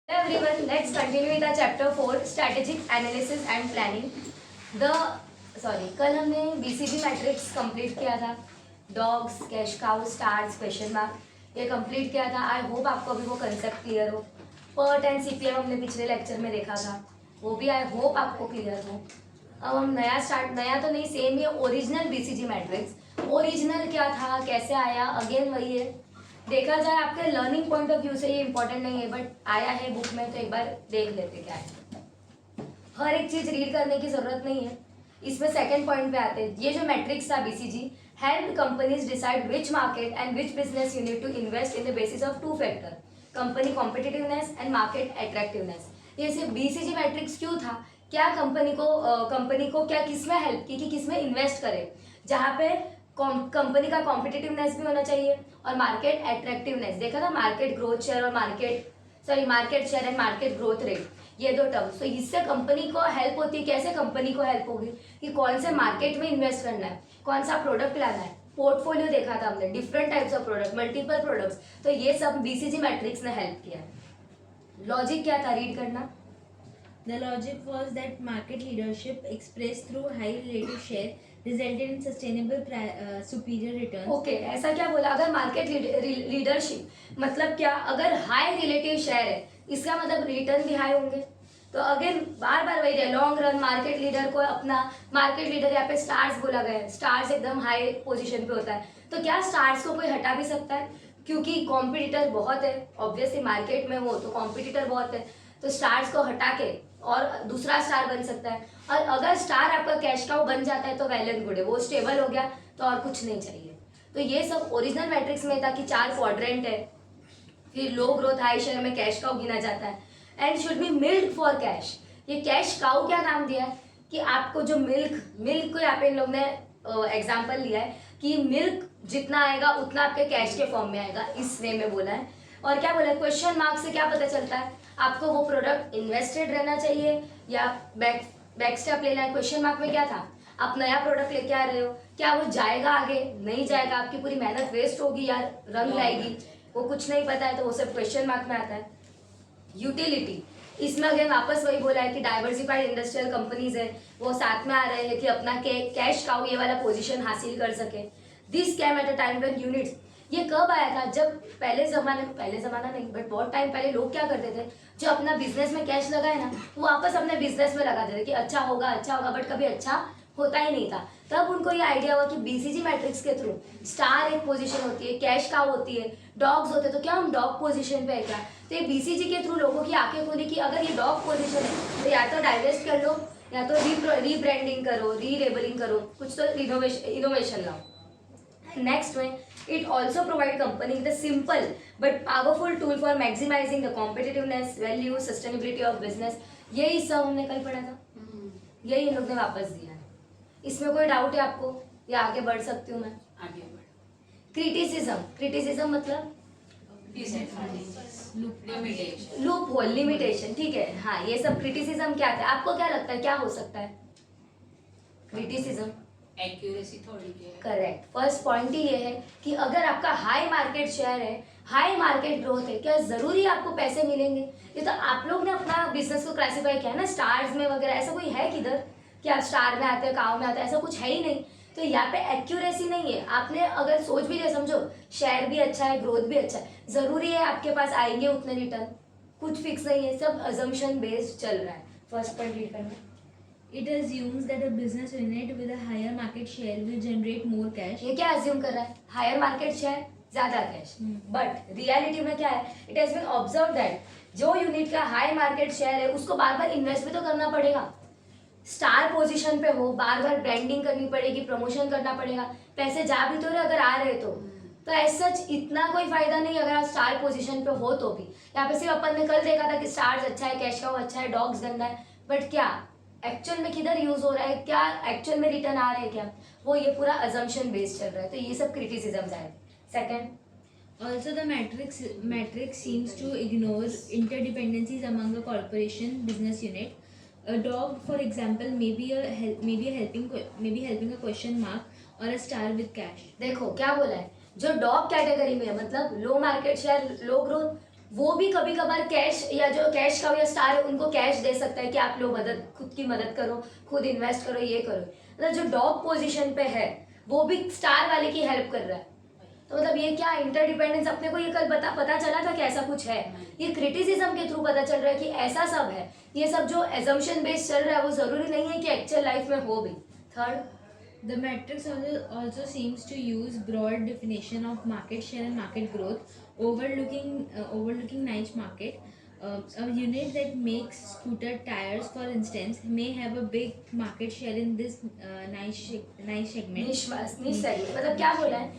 Hello everyone, let's continue with the chapter 4 strategic analysis and planning. The कल हमने BCG matrix complete किया था. Dogs, cash cow, stars, question mark ये complete किया था. I hope आपको अभी वो कंसेप्ट क्लियर हो. पर्ट एंड CPM हमने पिछले लेक्चर में देखा था, वो भी आई होप आपको क्लियर हो. अब हम नया तो नहीं, सेम ये ओरिजिनल BCG मैट्रिक्स. ओरिजिनल क्या था, कैसे आया, अगेन वही है. देखा जाए आपके लर्निंग पॉइंट ऑफ व्यू से ये इंपॉर्टेंट नहीं है, बट आया है बुक में तो एक बार देख लेते क्या है. हर एक चीज रीड करने की जरूरत नहीं है. इसमें सेकंड पॉइंट पे आते हैं. ये जो मैट्रिक्स था BCG help companies decide which market and which business you need to invest in the basis of two factor, company competitiveness and market attractiveness. ये सिर्फ BCG मैट्रिक्स क्यों था, क्या कंपनी को क्या किस में हेल्प की कि किस में इन्वेस्ट करे, जहाँ पे कंपनी का कॉम्पिटिटिवनेस भी होना चाहिए और मार्केट अट्रैक्टिवनेस. देखा था मार्केट ग्रोथ शेयर और market share and market growth rate, ये दो टर्म्स. तो इससे कंपनी को हेल्प होती है. कैसे कंपनी को हेल्प होगी कि कौन से मार्केट में इन्वेस्ट करना है, कौन सा प्रोडक्ट लाना है. पोर्टफोलियो देखा था हमने, different types of product, multiple products. तो ये सब BCG मैट्रिक्स ने हेल्प किया. लॉजिक क्या था, रीड करना. The logic was that market leadership expressed through high relative share resulted in sustainable superior returns. Okay ऐसा क्या बोला, अगर मार्केट लीडरशिप मतलब क्या, अगर हाई रिलेटिव शेयर है इसका मतलब रिटर्न भी हाई होंगे. तो अगेन बार बार वही है, लॉन्ग रन मार्केट लीडर को अपना मार्केट लीडर यहाँ पे स्टार्स बोला गया है. स्टार्स एकदम हाई पोजीशन पे होता है. तो क्या स्टार्स को कोई हटा भी सकता है, क्योंकि कॉम्पिटिटर बहुत है. ऑब्वियसली मार्केट में हो तो कॉम्पिटिटर बहुत है, तो स्टार्स को हटा के और दूसरा स्टार बन सकता है. और अगर स्टार आपका कैश काउ बन जाता है तो वेल एंड गुड है, वो स्टेबल हो गया तो और कुछ नहीं चाहिए. तो ये सब ओरिजिनल मैट्रिक्स में था कि 4 क्वाड्रेंट है. फिर लो ग्रोथ हाई शेयर में कैश काउ गिना जाता है and should be milk for cash. ये कैश काउ क्या नाम दिया है कि आपको जो मिल्क को यहाँ पे इन लोग ने एग्जाम्पल लिया है कि मिल्क जितना आएगा उतना आपके कैश के फॉर्म में आएगा, इस वे में बोला है. और क्या बोला है, क्वेश्चन मार्क से क्या पता चलता है आपको वो प्रोडक्ट इन्वेस्टेड रहना चाहिए या बैक स्टेप लेना है. क्वेश्चन मार्क में क्या था, आप नया प्रोडक्ट लेके आ रहे हो, क्या वो जाएगा आगे, नहीं जाएगा, आपकी पूरी मेहनत वेस्ट होगी या रंग लाएगी, वो कुछ नहीं पता है, तो वो सब क्वेश्चन मार्क में आता है. यूटिलिटी, इसमें अगर वापस वही बोला है कि डाइवर्सिफाइड इंडस्ट्रियल कंपनीज है, वो साथ में आ रहे हैं कि अपना कैश काउ ये वाला पोजीशन हासिल कर सके. This came at a time when units, ये कब आया था, जब पहले ज़माना नहीं बट बहुत टाइम पहले लोग क्या करते थे, जो अपना बिजनेस में कैश लगाए ना वो वापस अपने बिजनेस में लगा देते कि अच्छा होगा, बट कभी अच्छा होता ही नहीं था. तब उनको ये आइडिया हुआ कि BCG मैट्रिक्स के थ्रू स्टार एक पोजीशन होती है, कैश काउ होती है, डॉग्स होते हैं, तो क्या हम डॉग पोजीशन पे है क्या. तो ये BCG के थ्रू लोगों की आंखें खुली कि अगर ये डॉग पोजीशन है तो या तो डाइवेस्ट कर लो या तो रीब्रांडिंग करो, रीलेबलिंग करो, कुछ तो इनोवेशन लाओ. Next one, it also provide company with a simple but powerful tool for maximizing the competitiveness, value, sustainability of business. यही सब हमने कल पढ़ा था, यही इन लोग ने वापस दिया है. इसमें कोई डाउट है आपको या आगे बढ़ सकती हूँ मैं. आगे बढ़. क्रिटिसिज्म मतलब लूप होल, लिमिटेशन. ठीक है, हाँ ये सब क्रिटिसिज्म क्या था, आपको क्या लगता है क्या हो सकता है क्रिटिसिज्म. एक्यूरेसी थोड़ी है. करेक्ट. फर्स्ट पॉइंट ही ये है कि अगर आपका हाई मार्केट शेयर है, हाई मार्केट ग्रोथ है, क्या जरूरी आपको पैसे मिलेंगे. ये तो आप लोग ने अपना बिजनेस को क्लासिफाई किया है ना स्टार्स में वगैरह. ऐसा कोई है किधर कि आप स्टार में आते हैं, काउ में आते हैं, ऐसा कुछ है ही नहीं. तो यहाँ पे एक्यूरेसी नहीं है. आपने अगर सोच भी लिया, समझो शेयर भी अच्छा है, ग्रोथ भी अच्छा है, जरूरी है आपके पास आएंगे उतने रिटर्न, कुछ फिक्स नहीं है, सब अजम्पशन बेस्ड चल रहा है. फर्स्ट पॉइंट रीड करना. It assumes that a business unit with a higher market share will generate more cash. ये क्या अज्यूम कर रहा है, हायर मार्केट शेयर ज्यादा कैश. बट रियलिटी में क्या है, it has been observe that जो यूनिट का हाई मार्केट शेयर है उसको बार बार इन्वेस्ट भी तो करना पड़ेगा. स्टार पोजीशन पे हो, बार बार ब्रांडिंग करनी पड़ेगी, प्रमोशन करना पड़ेगा, पैसे जा भी तो रहे अगर आ रहे तो एज सच इतना कोई फायदा नहीं अगर आप स्टार पोजीशन पे हो तो भी. यहाँ पे सिर्फ अपन ने कल देखा था कि स्टार्स अच्छा है, कैश काउ अच्छा है, डॉग्स गंदा है, बट क्या एक्चुअल में किधर यूज हो रहा है, क्या एक्चुअल में रिटर्न आ रहे हैं क्या, वो ये पूरा अजम्पशन बेस्ड चल रहा है. तो ये सब क्रिटिसिज्म आए. Second, Also, the matrix seems to ignore interdependencies among a corporation business unit. A dog, for example, may be helping a question mark or a star with cash. देखो क्या बोला है, जो डॉग कैटेगरी में है मतलब लो market share, लो growth, वो भी कभी कभार कैश या जो कैश का या स्टार है उनको कैश दे सकता है कि आप लोग मदद खुद की मदद करो, खुद इन्वेस्ट करो, ये करो। मतलब जो डॉग पोजीशन पे है वो भी स्टार वाले की हेल्प कर रहा है। तो मतलब ये क्या इंटरडिपेंडेंस, अपने को ये कल पता चला था कि ऐसा कुछ है, ये क्रिटिसिज्म के थ्रू पता चल रहा है कि ऐसा सब है। ये सब जो एजम्पशन बेस्ड चल रहा है वो जरूरी नहीं है कि एक्चुअल लाइफ में हो भी। Third, The matrix also seems to use broad definition of market share and market growth, overlooking niche market. A unit that makes scooter tires, for instance, may have a big market share in this niche segment. निश segment मतलब क्या बोला है,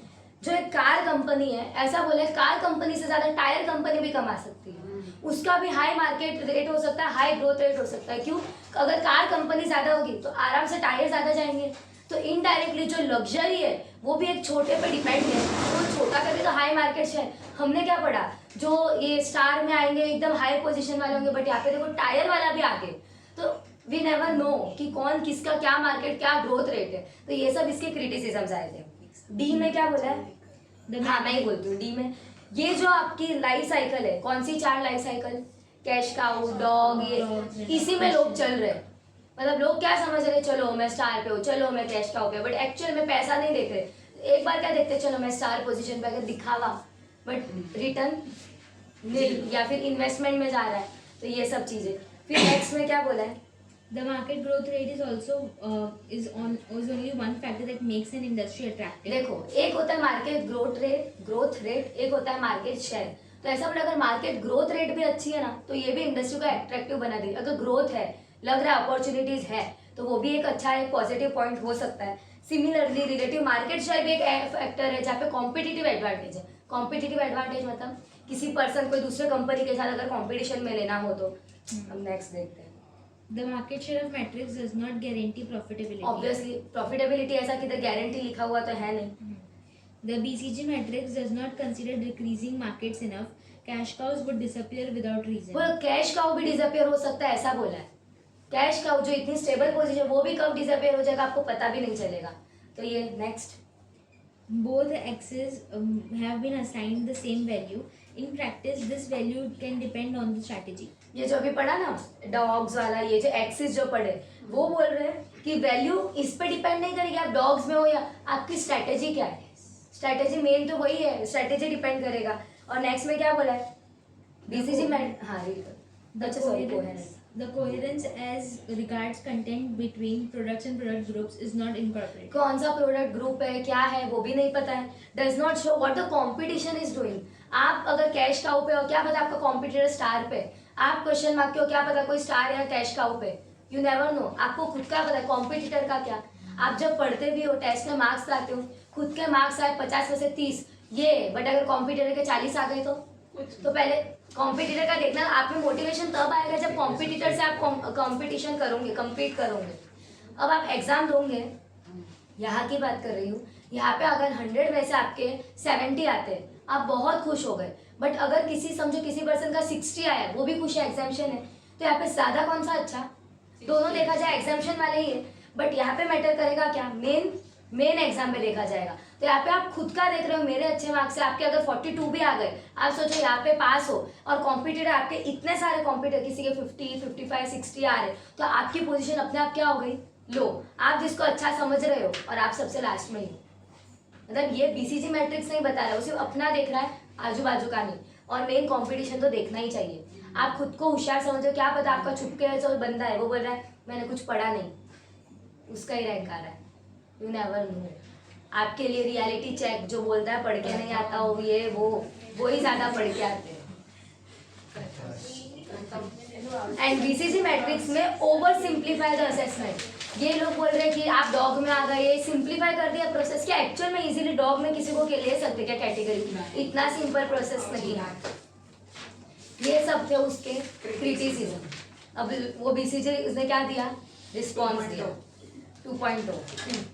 जो एक car company है ऐसा बोला है कार कंपनी से ज्यादा टायर कंपनी भी कमा सकती है, उसका भी हाई मार्केट रेट हो सकता है, हाई ग्रोथ रेट हो सकता है। क्यों? अगर कार कंपनी ज्यादा होगी तो आराम से टायर ज्यादा जाएंगे, तो इनडायरेक्टली जो लग्जरी है वो भी एक छोटे पे डिपेंड है, तो छोटा करके तो हाई मार्केट शेयर। हमने क्या पढ़ा, जो ये स्टार में आएंगे एकदम हाई पोजीशन वाले होंगे, बट यहाँ पे देखो टायर वाला भी आगे, तो वी नेवर नो कि कौन किसका क्या मार्केट क्या ग्रोथ रेट है। तो ये सब इसके क्रिटिसिज्म आए थे। डी में क्या बोला है, हाँ मैं ही बोलती हूँ। डी में ये जो आपकी लाइफ साइकिल है, कौन सी 4 life cycle, cash cow, dog, ये इसी में लोग चल रहे हैं। मतलब लोग क्या समझ रहे, चलो मैं स्टार पे हूँ, चलो मैं कैश काउ पे, बट एक्चुअल में पैसा नहीं देख रहे। एक बार क्या देखते, चलो मैं स्टार पोजीशन पे, अगर दिखावा बट रिटर्न नील, या फिर इन्वेस्टमेंट में जा रहा है, तो ये सब चीजें। फिर नेक्स्ट में क्या बोला है, The market growth rate is also is only one factor that makes an industry attractive. देखो एक होता है मार्केट ग्रोथ रेट, एक होता है मार्केट शेयर। तो ऐसा बोला, अगर मार्केट ग्रोथ रेट भी अच्छी है ना तो ये भी इंडस्ट्री को अट्रैक्टिव बना देगी। अगर ग्रोथ है, लग रहा है अपॉर्चुनिटीज है, तो वो भी एक अच्छा एक पॉजिटिव पॉइंट हो सकता है। सिमिलरली रिलेटिव मार्केट शेयर भी एक फैक्टर है जहाँ पे कॉम्पिटिटिव एडवांटेज है। कॉम्पिटिटिव एडवांटेज मतलब किसी पर्सन कोई दूसरे कंपनी के साथ अगर कॉम्पिटिशन में लेना हो तो। हम नेक्स्ट देखते हैं। The market share of matrix does not guarantee profitability. Obviously profitability ऐसा किधर गारंटी लिखा हुआ तो है नहीं। The BCG matrix does not consider decreasing markets enough. Cash cows would disappear without reason. वो कैश काउ भी डिसअपियर हो सकता है ऐसा बोला है। कैश काउ जो इतनी स्टेबल पोजीशन, वो भी कब डिसअपियर हो जाएगा आपको पता भी नहीं चलेगा। तो ये next, Both axes have been assigned the same value. In practice, this value can depend on the strategy. ये जो अभी पढ़ा ना डॉग्स वाला, ये जो एक्सिस जो पढ़े, वो बोल रहे हैं कि वैल्यू इस पे डिपेंड नहीं करेगी आप डॉग्स में हो या आपकी स्ट्रेटेजी क्या है। स्ट्रेटेजी मेन तो वही है, स्ट्रेटेजी डिपेंड करेगा। और नेक्स्ट में क्या बोला है, बीसीजी में, हाँ अच्छा sorry, The coherence as regards content between products and product groups is not incorporated. कौन सा प्रोडक्ट ग्रुप है क्या है वो भी नहीं पता है। Does not show what the competition is doing. आप अगर कैश काउ पे हो, क्या पता आपका कॉम्पिटिटर स्टार पे, आप क्वेश्चन मार्क के हो, क्या पता कोई स्टार या कैश काउ पे, यू नेवर नो। आपको खुद का पता है कॉम्पिटिटर का क्या। आप जब पढ़ते भी हो, टेस्ट में मार्क्स लाते हो, खुद के मार्क्स आए 50 में से 30 ये, बट अगर कॉम्पिटिटर के 40 आ गए तो पहले कॉम्पिटिटर का देखना। आप में मोटिवेशन तब आएगा जब कॉम्पिटिटर से आप कॉम्पिटिशन करोगे, कम्पीट करोगे। अब आप एग्जाम दोगे, यहाँ की बात कर रही हूँ, यहाँ पे अगर 100 में से आपके 70 आते हैं, आप बहुत खुश हो गए। बट अगर किसी समझो किसी पर्सन का 60 आया, वो भी खुश है, एग्जाम्शन है, तो यहाँ पे ज्यादा कौन सा अच्छा, दोनों देखा जाए एग्जाम्शन वाले ही है। बट यहाँ पे मैटर करेगा क्या, मेन एग्जाम में देखा जाएगा। तो यहाँ पे आप खुद का देख रहे हो, मेरे अच्छे मार्क्स से आपके अगर 42 भी आ गए, आप सोचो यहाँ पे पास हो, और कॉम्पिटिटर आपके इतने सारे कॉम्पिटिटर, किसी के 50, 55, 60 आ रहे, तो आपकी पोजीशन अपने आप क्या हो गई, लो। आप जिसको अच्छा समझ रहे हो और आप सबसे लास्ट में ही हो। मतलब ये बीसीजी मैट्रिक्स नहीं बता रहा है, वो सिर्फ अपना देख रहा है, आजू बाजू का नहीं। और मेन कॉम्पिटिशन तो देखना ही चाहिए। आप खुद को होशियार समझो, क्या पता आपका छुपके जो बंदा है वो बोल रहा है मैंने कुछ पढ़ा नहीं, उसका ही रैंक आ रहा है, यू नेवर नो। आपके लिए रियलिटी चेक जो बोलता है पढ़ के नहीं आता हो, ये वो ही ज्यादा पढ़ के आते हैं। एंड बीसीजी मैट्रिक्स में ओवर सिंप्लीफाई द असेसमेंट। ये लोग बोल रहे हैं कि आप डॉग में आ गए, ये सिंप्लीफाई कर दिया प्रोसेस। क्या एक्चुअल में इजीली डॉग में किसी को ले सकते क्या कैटेगरी, इतना सिंपल प्रोसेस नहीं है। ये सब थे उसके क्रिटिसिज्म। अब वो बीसीजी उसने क्या दिया, रिस्पॉन्स दिया 2.0।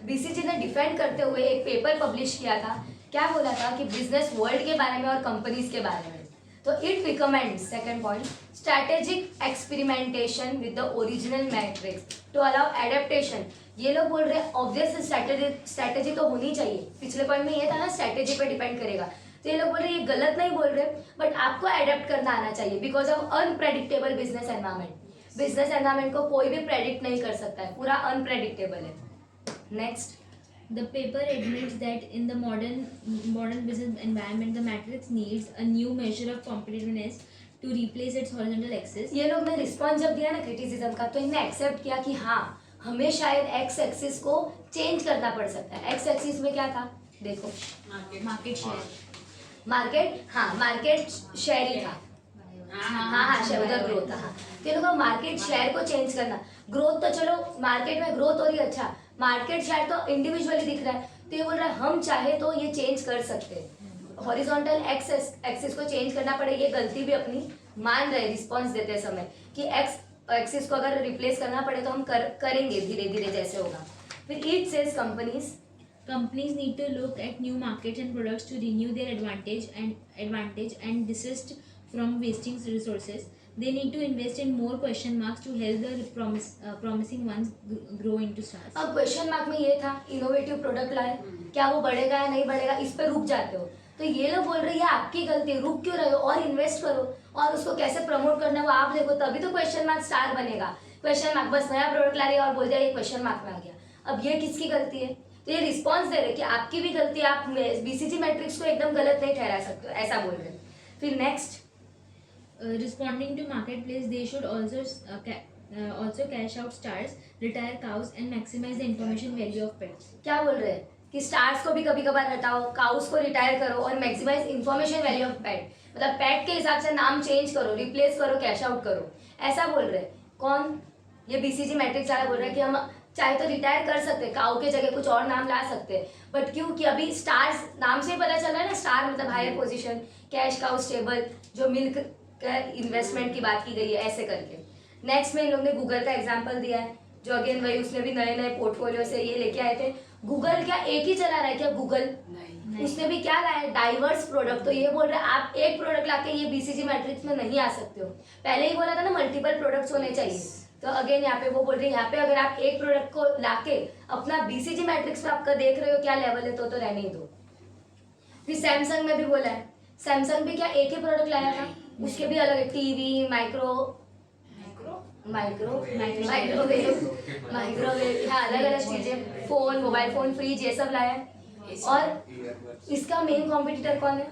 बीसीजी ने डिफेंड करते हुए एक पेपर पब्लिश किया था। क्या बोला था कि बिजनेस वर्ल्ड के बारे में और कंपनीज के बारे में। तो it recommends, second point, strategic experimentation with the original matrix to allow adaptation. ये लोग बोल रहे हैं ऑब्वियस स्ट्रैटेजी तो होनी चाहिए। पिछले पॉइंट में ये था ना, स्ट्रैटेजी पे डिपेंड करेगा। तो ये लोग बोल रहे हैं ये गलत नहीं बोल रहे, बट आपको अडेप्ट करना आना चाहिए because of unpredictable business environment. Business environment को कोई भी प्रेडिक्ट नहीं कर सकता है, पूरा अनप्रेडिक्टेबल है। Next, The paper admits that in the modern business environment, the matrix needs a new measure of competitiveness to replace its horizontal axis. ये लोग ने रिस्पॉन्स जब दिया ना क्रिटिसिज्म का, तो इन्हें एक्सेप्ट किया कि हाँ हमें शायद एक्स एक्सिस को चेंज करना पड़ सकता है। एक्स एक्सिस में क्या था, देखो Market share. मार्केट, हाँ मार्केट शेयर ही था, हाँ शेयर, उधर ग्रोथ था। हाँ, तो ये लोग मार्केट शेयर को चेंज करना, ग्रोथ तो चलो मार्केट में ग्रोथ हो रही है, अच्छा मार्केट शेयर तो इंडिविजुअली दिख रहा है, तो ये बोल रहा है हम चाहे तो ये चेंज कर सकते हैं, हॉरिजॉन्टल एक्सिस को चेंज करना पड़े। ये गलती भी अपनी मान रहे रिस्पॉन्स देते समय कि एक्स एक्सिस को अगर रिप्लेस करना पड़े तो हम करेंगे धीरे धीरे जैसे होगा। फिर it says Companies need to look at new markets and products to renew their advantage and desist from wasting resources. They need to invest in more question marks to help the promising ones grow into stars. अब question mark में ये था innovative product लाए, क्या वो बढ़ेगा या नहीं बढ़ेगा, इस पे रुक जाते हो। तो ये लोग बोल रहे हैं ये आपकी गलती है, रुक क्यों रहे हो और इन्वेस्ट करो और उसको कैसे प्रमोट करना है वो आप देखो, तभी तो क्वेश्चन मार्क स्टार बनेगा। क्वेश्चन मार्क बस नया प्रोडक्ट ला रही है और बोल दिया ये क्वेश्चन मार्क में आ गया। अब ये किसकी गलती है, तो ये रिस्पॉन्स दे रहे कि आपकी भी गलती है, आप बीसीजी मैट्रिक्स को एकदम गलत नहीं ठहरा सकते हो, ऐसा बोल रहे। फिर next, Responding to marketplace, they should also cash out stars, retire cows, and maximize the information value of pets. क्या बोल रहे हैं कि स्टार्स को भी कभी कभार हटाओ, काउस को रिटायर करो और मैक्सिमाइज इंफॉर्मेशन वैल्यू ऑफ पेट, मतलब पेट के हिसाब से नाम चेंज करो, रिप्लेस करो, कैश आउट करो, ऐसा बोल रहे हैं। कौन, ये बीसीजी मैट्रिक्स वाला बोल रहा है कि हम चाहे तो रिटायर कर सकते हैं, काउ के जगह कुछ और नाम ला सकते हैं, बट क्यों कि अभी स्टार्स नाम से ही पता चल रहा है ना, स्टार मतलब higher position, cash cow stable, जो मिल्क इन्वेस्टमेंट की बात की गई है, ऐसे करके। नेक्स्ट में इन लोग ने गूगल का एग्जांपल दिया है, जो अगेन वही उसने भी नए नए पोर्टफोलियो से ये लेके आए थे। गूगल क्या एक ही चला रहा है क्या, गूगल नहीं, उसने भी क्या लाया है, डाइवर्स प्रोडक्ट। तो ये बोल रहे हैं आप एक प्रोडक्ट लाके ये बीसीजी मैट्रिक्स में नहीं आ सकते हो, पहले ही बोला था ना मल्टीपल प्रोडक्ट्स होने चाहिए। तो अगेन यहाँ पे वो बोल रहे हैं यहाँ पे अगर आप एक प्रोडक्ट को लाके अपना बीसीजी मैट्रिक्स में आपका देख रहे हो क्या लेवल है, तो रहने ही दो। फिर सैमसंग में भी बोला है, सैमसंग भी क्या एक ही प्रोडक्ट लाया था, उसके भी अलग है, टीवी, माइक्रोवेव, हाँ अलग अलग चीजें, फोन, मोबाइल फोन, फ्रिज, ये सब लाया है। और इसका मेन कॉम्पिटिटर कौन है,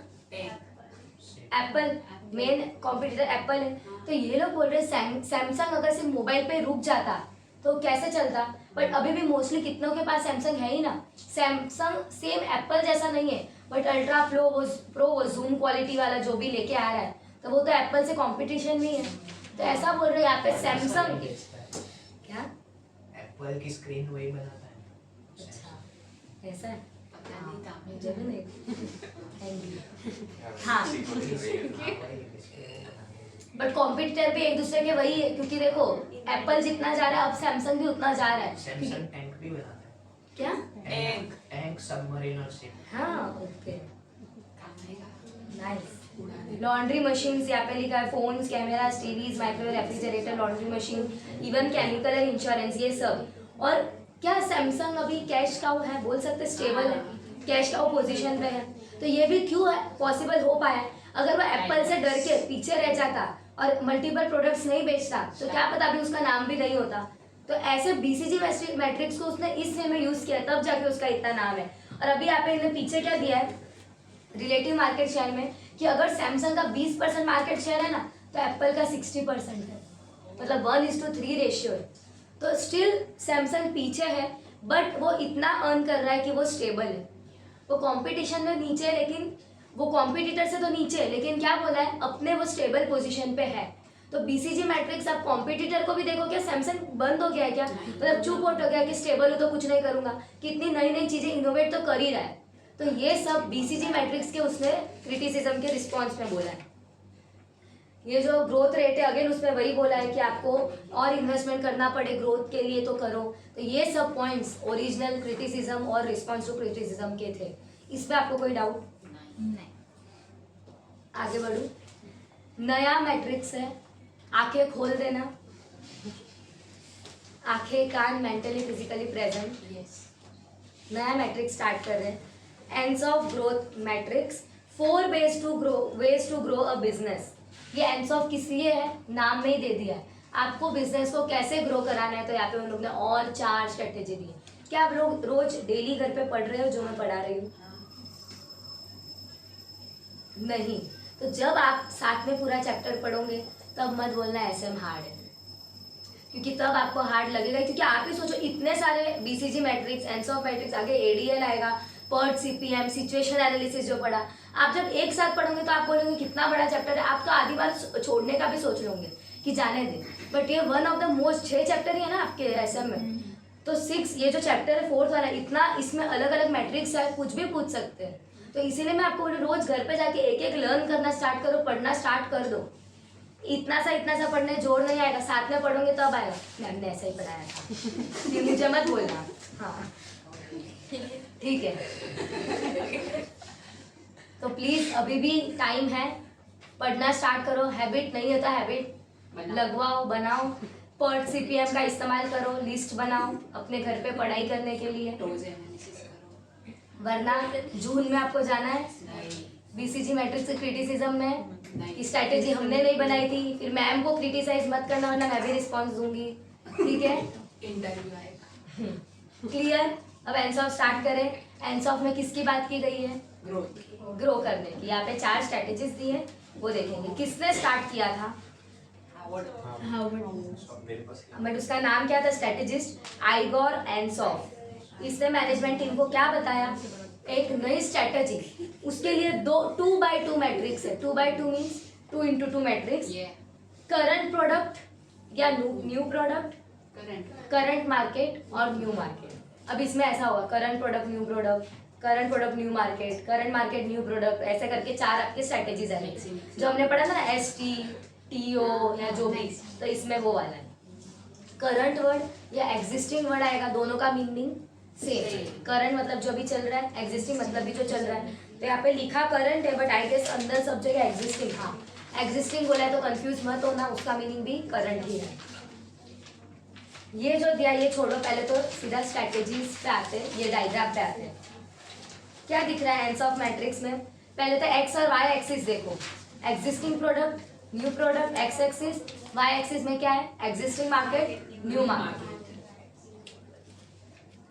एप्पल, मेन कॉम्पिटिटर एप्पल है। तो ये लोग बोल रहे हैं सैमसंग अगर सिर्फ मोबाइल पे रुक जाता तो कैसे चलता, बट अभी भी मोस्टली कितनों के पास सैमसंग है ही ना। सैमसंग सेम एप्पल जैसा नहीं है, बट अल्ट्रा प्रो वो जूम क्वालिटी वाला जो भी लेके आ रहा है, तो वो तो एप्पल से कंपटीशन में है। तो ऐसा बोल रहे हैं यहाँ पे सैमसंग क्या, एप्पल की स्क्रीन वही बनाता है। अच्छा ऐसा है, पता नहीं था मुझे भी नहीं। Thank you। हाँ बट कॉम्पिटिटर भी एक दूसरे के वही है, क्योंकि देखो एप्पल जितना जा रहा है अब सैमसंग भी उतना जा रहा है। सैमसंग टैंक भी बनाता है। क्या, टैंक सबमरीन और शिप। हाँ ओके काम आएगा। नाइस। उड़ाने लॉन्ड्री मशीन्स यहाँ पे लिखा है, phones, cameras, TVs, microwave, refrigerator, laundry machine, even chemical and insurance, ये सब। और क्या सैमसंग अभी कैश काउ है, बोल सकते स्टेबल है, कैश काउ पोजीशन पे है। तो ये भी क्यों है पॉसिबल हो पाया है, अगर वो एप्पल से डर के पीछे रह जाता और मल्टीपल प्रोडक्ट्स नहीं बेचता तो क्या पता अभी उसका नाम भी नहीं होता। तो ऐसे बीसीजी मैट्रिक्स को उसने इस वे में यूज किया, तब जाके उसका इतना नाम है। और अभी यहाँ पे इन्हें पीछे क्या दिया है रिलेटिव मार्केट शेयर में, कि अगर सैमसंग का 20% मार्केट शेयर है ना तो एप्पल का 60% है, मतलब 1:3 रेशियो है। तो स्टिल सैमसंग पीछे है, बट वो इतना अर्न कर रहा है कि वो स्टेबल है। वो कंपटीशन में नीचे है, लेकिन वो कॉम्पिटिटर से तो नीचे है, लेकिन क्या बोला है अपने वो स्टेबल पोजीशन पे है। तो बीसीजी मैट्रिक्स आप कॉम्पिटिटर को भी देखो, क्या सैमसंग बंद हो गया है क्या, मतलब चुप हो गया कि स्टेबल हो तो कुछ नहीं करूंगा, कितनी नई नई चीजें इनोवेट तो कर ही रहा है। तो ये सब बीसीजी मैट्रिक्स के उसने क्रिटिसिज्म के रिस्पॉन्स में बोला है। ये जो ग्रोथ रेट है अगेन उसमें वही बोला है कि आपको और इन्वेस्टमेंट करना पड़े ग्रोथ के लिए तो करो। तो ये सब पॉइंट्स ओरिजिनल क्रिटिसिज्म और रिस्पॉन्स टू क्रिटिसिज्म के थे। इस पे आपको कोई डाउट? नहीं। आगे बढ़ू। नया मैट्रिक्स है, आंखें खोल देना, आंखें कान मेंटली फिजिकली प्रेजेंट। यस नया मैट्रिक्स स्टार्ट कर रहे हैं, ends of growth matrix 4 ways to grow a business। ये एंसॉफ किस लिए है, नाम में ही दे दिया है, आपको बिजनेस को कैसे ग्रो कराना है। तो यहाँ पे उन लोग ने और 4 स्ट्रेटेजी दी है। क्या आप लोग रोज डेली घर पे पढ़ रहे हो जो मैं पढ़ा रही हूँ? नहीं। तो जब आप साथ में पूरा चैप्टर पढ़ोगे तब मत बोलना एसएम हार्ड है, क्योंकि तब आपको हार्ड लगेगा। क्योंकि आप ही सोचो, इतने सारे बीसीजी मैट्रिक्स, एंसॉफ मैट्रिक्स, आगे एडीएल आएगा, पर्ट सीपीएम, सिचुएशन एनालिसिस जो पढ़ा, आप जब एक साथ पढ़ोगे तो आप बोलोगे कितना बड़ा चैप्टर है। आप तो आधी बार छोड़ने का भी सोच लोगे कि जाने दे, बट ये one of the most 6 chapter ही है ना आपके एसएम में। तो 6, ये जो चैप्टर है 4th वाला, इतना इसमें अलग अलग मैट्रिक्स है, कुछ भी पूछ सकते हैं। तो इसीलिए मैं आपको बोलूँ रोज घर पे जाके एक एक लर्न करना स्टार्ट करो, पढ़ना स्टार्ट कर दो। इतना सा पढ़ने जोर नहीं आएगा, साथ में पढ़ोगे तब आएगा। मैम ने ऐसा ही पढ़ाया था, ये मुझे मत बोलना। हाँ ठीक है। तो प्लीज अभी भी टाइम है, पढ़ना स्टार्ट करो। हैबिट नहीं होता, हैबिट लगवाओ, बनाओ। पर्ट सीपीएम का इस्तेमाल करो, लिस्ट बनाओ अपने घर पे पढ़ाई करने के लिए, रोज एनालिसिस करो। वरना जून में आपको जाना है नहीं बीसीजी मैट्रिक्स क्रिटिसिज्म में। नहीं, स्ट्रैटेजी हमने नहीं बनाई थी, फिर मैम को क्रिटिसाइज मत करना वरना मैं भी रिस्पॉन्स दूंगी, ठीक है? इंटरव्यू आएगा। क्लियर? अब एंसॉफ स्टार्ट करें। एंसॉफ में किसकी बात की गई है? ग्रोथ। ग्रो करने की। यहाँ पे 4 स्ट्रैटेजीज दी है, वो देखेंगे। किसने स्टार्ट किया था? बट उसका नाम क्या था? Strategist Igor Ansoff. इसने मैनेजमेंट टीम को क्या बताया? एक नई स्ट्रैटेजी, उसके लिए 2x2 मैट्रिक्स है। 2x2 means 2 into 2 matrix. Current product या न्यू प्रोडक्ट, करंट मार्केट और न्यू मार्केट। अब इसमें ऐसा होगा, current product new product, current product new market, current market new product, ऐसे करके 4 आपके स्ट्रैटेजीज है जो हमने पढ़ा था ना, ST TO या जो भी। तो इसमें वो वाला है, करंट वर्ड या एग्जिस्टिंग वर्ड आएगा, दोनों का मीनिंग सेम। करंट मतलब जो भी चल रहा है, एग्जिस्टिंग मतलब भी जो चल रहा है। तो यहाँ पे लिखा करंट है, बट आई गेस अंदर सब जगह एग्जिस्टिंग। हाँ, एग्जिस्टिंग बोला है तो कंफ्यूज मत होना, उसका मीनिंग भी करंट ही है। ये जो दिया ये छोड़ो, पहले तो सीधा स्ट्रैटेजीज पे आते हैं, ये डायग्राम पे आते हैं। क्या दिख रहा है एंसॉफ मैट्रिक्स में? पहले तो एक्स और वाई एक्सिस देखो, existing product, new product X axis, Y axis में क्या है? Existing market, new market.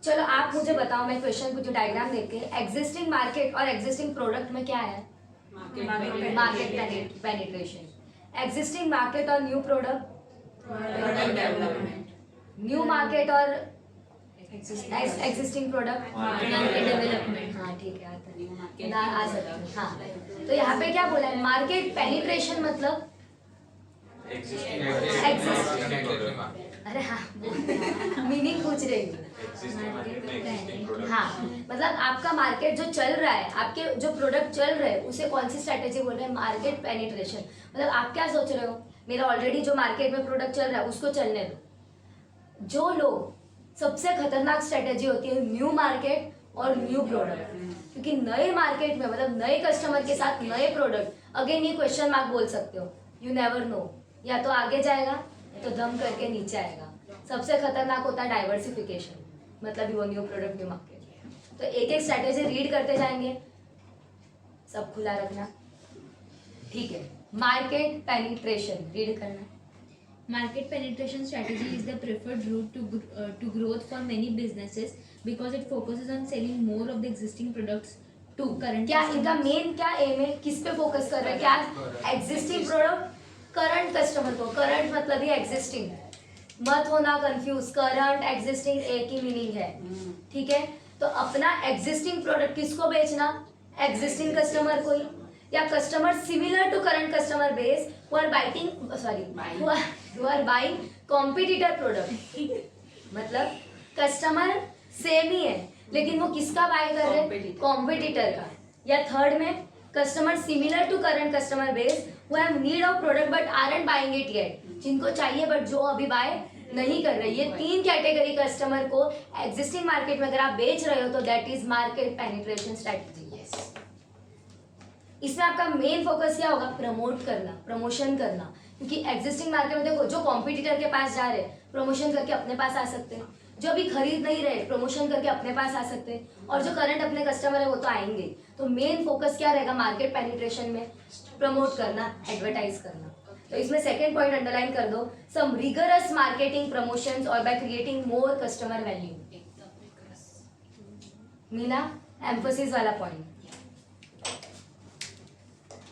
चलो आप मुझे बताओ, मैं क्वेश्चन पूछूं डायग्राम देख के, एग्जिस्टिंग मार्केट और एग्जिस्टिंग प्रोडक्ट में क्या है? Market penetration. एग्जिस्टिंग मार्केट और न्यू प्रोडक्ट, न्यू मार्केट और एग्जिस्टिंग प्रोडक्ट, डेवलपमेंट। हाँ ठीक है, आता है ना, आ सकता है। हाँ, तो यहाँ पे क्या बोला है? मार्केट पेनिट्रेशन मतलब अरे हाँ मीनिंग पूछ रही हूँ। हाँ, मतलब आपका मार्केट जो चल रहा है, आपके जो प्रोडक्ट चल रहे हैं, उसे कौन सी स्ट्रैटेजी बोल रहे हैं? Market penetration. मतलब आप क्या सोच रहे हो, मेरा ऑलरेडी जो मार्केट में प्रोडक्ट चल रहा है उसको चलने दो। जो लोग, सबसे खतरनाक स्ट्रैटेजी होती है न्यू मार्केट और न्यू प्रोडक्ट, क्योंकि नए मार्केट में मतलब नए कस्टमर के साथ नए प्रोडक्ट, अगेन ये क्वेश्चन मार्क बोल सकते हो, यू नेवर नो, या तो आगे जाएगा तो दम करके नीचे आएगा। सबसे खतरनाक होता है डाइवर्सिफिकेशन, मतलब वो न्यू प्रोडक्ट न्यू मार्केट। तो एक एक स्ट्रैटेजी रीड करते जाएंगे, सब खुला रखना, ठीक है? मार्केट पेनिट्रेशन रीड करना। Market penetration strategy is the preferred route to growth for many businesses because it focuses on selling more of the existing products to current क्या customers. इनका मेन क्या एम है, किस पे फोकस कर रहे हैं? क्या एग्जिस्टिंग प्रोडक्ट, करंट कस्टमर को, करंट मतलब ही एग्जिस्टिंग, मत होना कंफ्यूज, करंट एग्जिस्टिंग एक ही मीनिंग है, ठीक है? तो अपना एग्जिस्टिंग प्रोडक्ट किसको बेचना? एग्जिस्टिंग कस्टमर को ही, या customer similar to current customer base who are buying competitor product. मतलब कस्टमर सेम ही है लेकिन वो किसका बाय कर रहे हैं? कॉम्पिटिटर का। या थर्ड में customer similar to current customer base who have need of product but aren't buying it yet, जिनको चाहिए बट जो अभी बाय नहीं कर रहे। ये 3 कैटेगरी कस्टमर को एग्जिस्टिंग मार्केट में अगर आप बेच रहे हो तो that is market penetration strategy. इसमें आपका मेन फोकस क्या होगा? प्रमोट करना, प्रमोशन करना, क्योंकि एग्जिस्टिंग मार्केट में देखो जो कॉम्पिटिटर के पास जा रहे हैं प्रमोशन करके अपने पास आ सकते हैं। जो अभी खरीद नहीं रहे प्रमोशन करके अपने पास आ सकते हैं, और जो करंट अपने कस्टमर है वो तो आएंगे। तो मेन फोकस क्या रहेगा मार्केट पेनिट्रेशन में? प्रमोट करना, एडवर्टाइज करना। तो इसमें सेकंड पॉइंट अंडरलाइन कर दो, सम रिगरस मार्केटिंग प्रमोशंस और by creating more customer value. एकदम rigorous. मीना एम्फोसिस वाला point,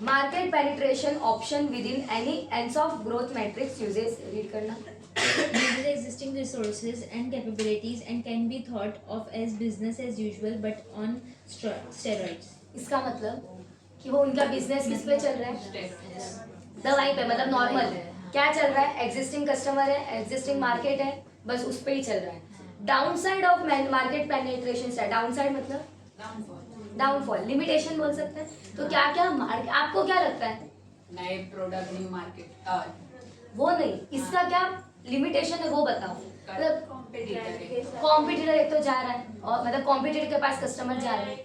market penetration option with in any ends of growth matrix uses. Read करना। Uses existing resources and capabilities and can be thought of as business as usual but on steroids. इसका मतलब कि वो उनका business किस पे चल रहा है? दवाई पे, मतलब नॉर्मल क्या चल रहा है? एग्जिस्टिंग कस्टमर है, एग्जिस्टिंग मार्केट है, बस उस पे ही चल रहा है। Down side of market penetration है, डाउन साइड मतलब Downfall. डाउनफॉल, लिमिटेशन बोल सकते हैं। तो क्या क्या आपको क्या लगता है? नए प्रोडक्ट, न्यू मार्केट, वो नहीं, इसका क्या लिमिटेशन है वो बताओ। मतलब कॉम्पिटिटर कॉम्पिटिटर एक तो जा रहा है, और मतलब कॉम्पिटिटर के पास कस्टमर जा रहे हैं,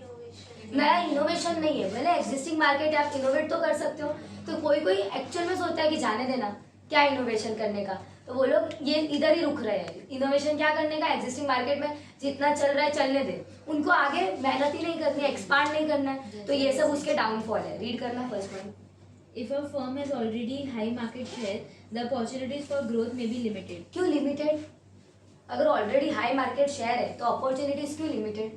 नया इनोवेशन नहीं है। भले एग्जिस्टिंग मार्केट है, आप इनोवेट तो कर सकते हो। तो कोई कोई एक्चुअल में सोचता है कि जाने देना, क्या इनोवेशन करने का, तो वो लोग ये इधर ही रुक रहे हैं। इनोवेशन क्या करने का? एग्जिस्टिंग मार्केट में जितना चल रहा है चलने दे, उनको आगे मेहनत ही नहीं करनी है, एक्सपांड नहीं करना है। तो ये सब उसके डाउनफॉल है। रीड करना first point. If a firm has already high market share, the opportunities for growth may be limited. क्यों लिमिटेड? अगर ऑलरेडी हाई मार्केट शेयर है तो अपॉर्चुनिटीज क्यों लिमिटेड?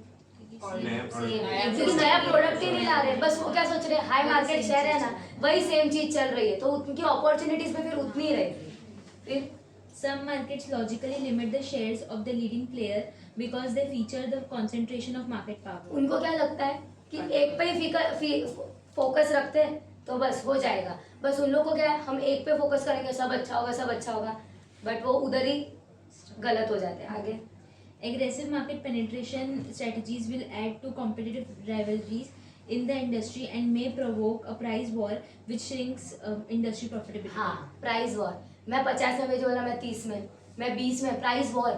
क्योंकि नया प्रोडक्ट ही नहीं ला रहे, बस वो क्या सोच रहे हैं, हाई मार्केट शेयर है ना, वही सेम चीज चल रही है, तो उनकी अपॉर्चुनिटीज में फिर उतनी ही रहेगी। फिर Some markets logically limit the shares of the leading player because they feature the concentration of market power. उनको क्या लगता है कि एक पे ही फोकस रखते हैं तो बस हो जाएगा। बस उन लोगों को क्या है, हम एक पे फोकस करेंगे, सब अच्छा होगा, सब अच्छा होगा, बट वो उधर ही गलत हो जाते हैं। आगे Aggressive market penetration strategies will add to competitive rivalries in the industry and may provoke a price war which shrinks industry profitability. हाँ, प्राइस वॉर। मैं 50 में बेच वाला, मैं 30 में, मैं 20 में, प्राइस वॉर।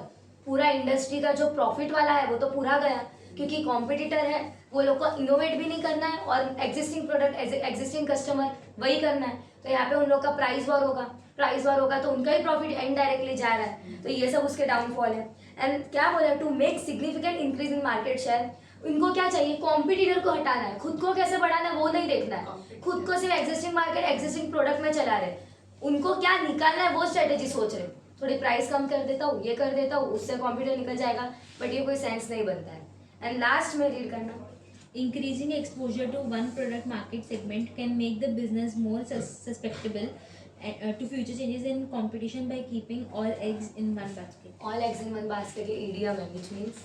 पूरा इंडस्ट्री का जो प्रॉफिट वाला है वो तो पूरा गया, क्योंकि कॉम्पिटिटर है, वो लोग को इनोवेट भी नहीं करना है और एग्जिस्टिंग प्रोडक्ट, एग्जिस्टिंग कस्टमर वही करना है। तो यहाँ पे उन लोग का प्राइस वॉर होगा, प्राइस वॉर होगा तो उनका ही प्रॉफिट इनडायरेक्टली जा रहा है। तो ये सब उसके डाउनफॉल है। एंड क्या बोला, to make significant increase in market share, उनको क्या चाहिए, कॉम्पिटिटर को हटाना है, खुद को कैसे बढ़ाना है वो नहीं देखना है। खुद को सिर्फ एग्जिस्टिंग मार्केट, एग्जिस्टिंग प्रोडक्ट में चला रहे, उनको क्या निकालना है वो स्ट्रेटेजी सोच रहे। थोड़ी प्राइस कम कर देता हूँ, ये कर देता हूँ, उससे कॉम्पिटिटर निकल जाएगा, बट ये कोई सेंस नहीं बनता है। एंड लास्ट में रीड करना, Increasing exposure to one product market segment can make the business more susceptible to future changes in competition by keeping all eggs in one basket. All eggs in one basket, ये EDM है, which means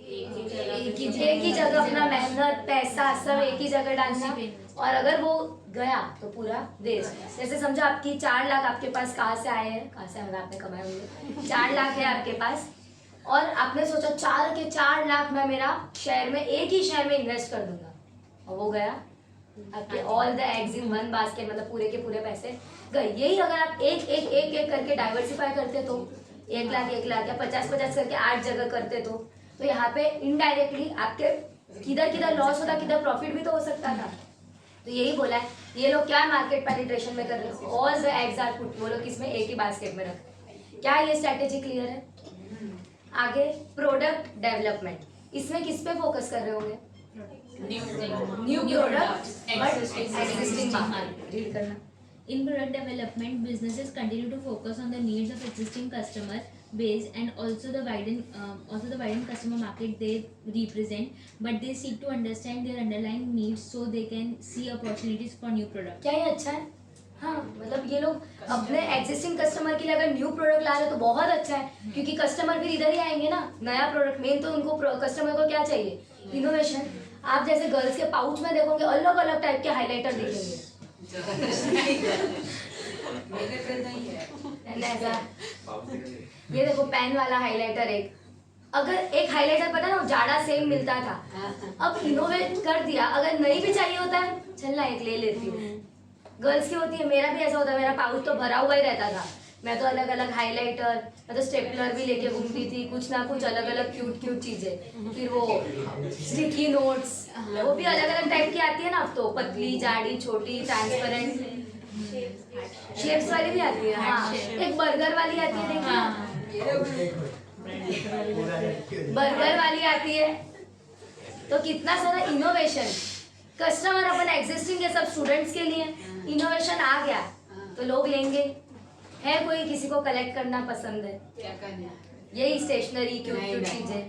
एक एक ही जगह अपना मेहनत, पैसा सब एक ही जगह डालना, और अगर वो गया तो पूरा देश। जैसे समझो आपकी 4 लाख आपके पास कहाँ से आए हैं, कहाँ से अगर आपने कमाए होंगे, 4 लाख है आपके पास, और आपने सोचा 4 लाख मैं मेरा शेयर में, एक ही शेयर में इन्वेस्ट कर दूंगा, और वो गया आपके all the eggs in one basket, मतलब पूरे के पूरे पैसे गए। यही अगर आप एक एक एक एक करके डाइवर्सिफाई करते तो 1 लाख या 50 करके 8 जगह करते तो यहाँ पे इनडायरेक्टली आपके किधर लॉस होता, किधर प्रॉफिट भी तो हो सकता था। तो यही बोला है, ये लोग क्या मार्केट पेनिट्रेशन में कर रहे हैं, all the eggs are put, वो लोग किसमें, एक ही बास्केट में रख। क्या ये स्ट्रैटेजी क्लियर है? आगे प्रोडक्ट डेवलपमेंट, इसमें किस पे फोकस कर रहे होंगे, new product but existing market. Read करना। In product development, businesses continue to focus on the needs of existing customer base and also the widened customer market they represent, but they seek to understand their underlying needs so they can see opportunities for new products. क्या ये अच्छा है? हाँ, मतलब ये लोग अपने existing customer के लिए अगर न्यू प्रोडक्ट ला रहे हैं तो बहुत अच्छा है, क्योंकि कस्टमर फिर इधर ही आएंगे ना, नया प्रोडक्ट। मेन तो उनको कस्टमर को क्या चाहिए, इनोवेशन। आप जैसे गर्ल्स के पाउच में देखोगे अलग अलग टाइप के हाइलाइटर दिखेंगे, मेरे पे नहीं है। ऐसा ये देखो पेन वाला हाइलाइटर, एक अगर एक हाइलाइटर पता ना जाड़ा सेम मिलता था, अब इनोवेट कर दिया, अगर नहीं भी चाहिए होता है चलना एक ले लेती हूँ। गर्ल्स की होती है, मेरा भी ऐसा होता है, मेरा पाउच तो भरा हुआ ही रहता था, मैं तो अलग अलग हाइलाइटर, मैं तो स्टेपलर भी लेके घूमती थी, कुछ ना कुछ अलग अलग क्यूट चीजें। फिर वो स्टिकी नोट्स, वो भी अलग अलग टाइप की आती है ना अब तो, पतली, जाड़ी, छोटी, ट्रांसपेरेंट, शेप्स वाली भी आती है। हाँ, एक बर्गर वाली आती है, देखिए बर्गर वाली आती है। तो कितना सारा इनोवेशन, कस्टमर अपन एग्जिस्टिंग के सब स्टूडेंट्स के लिए, इनोवेशन आ गया तो लोग लेंगे। है कोई किसी को कलेक्ट करना पसंद है? क्या करना यही स्टेशनरी क्यूट नहीं, क्यूट नहीं। चीजें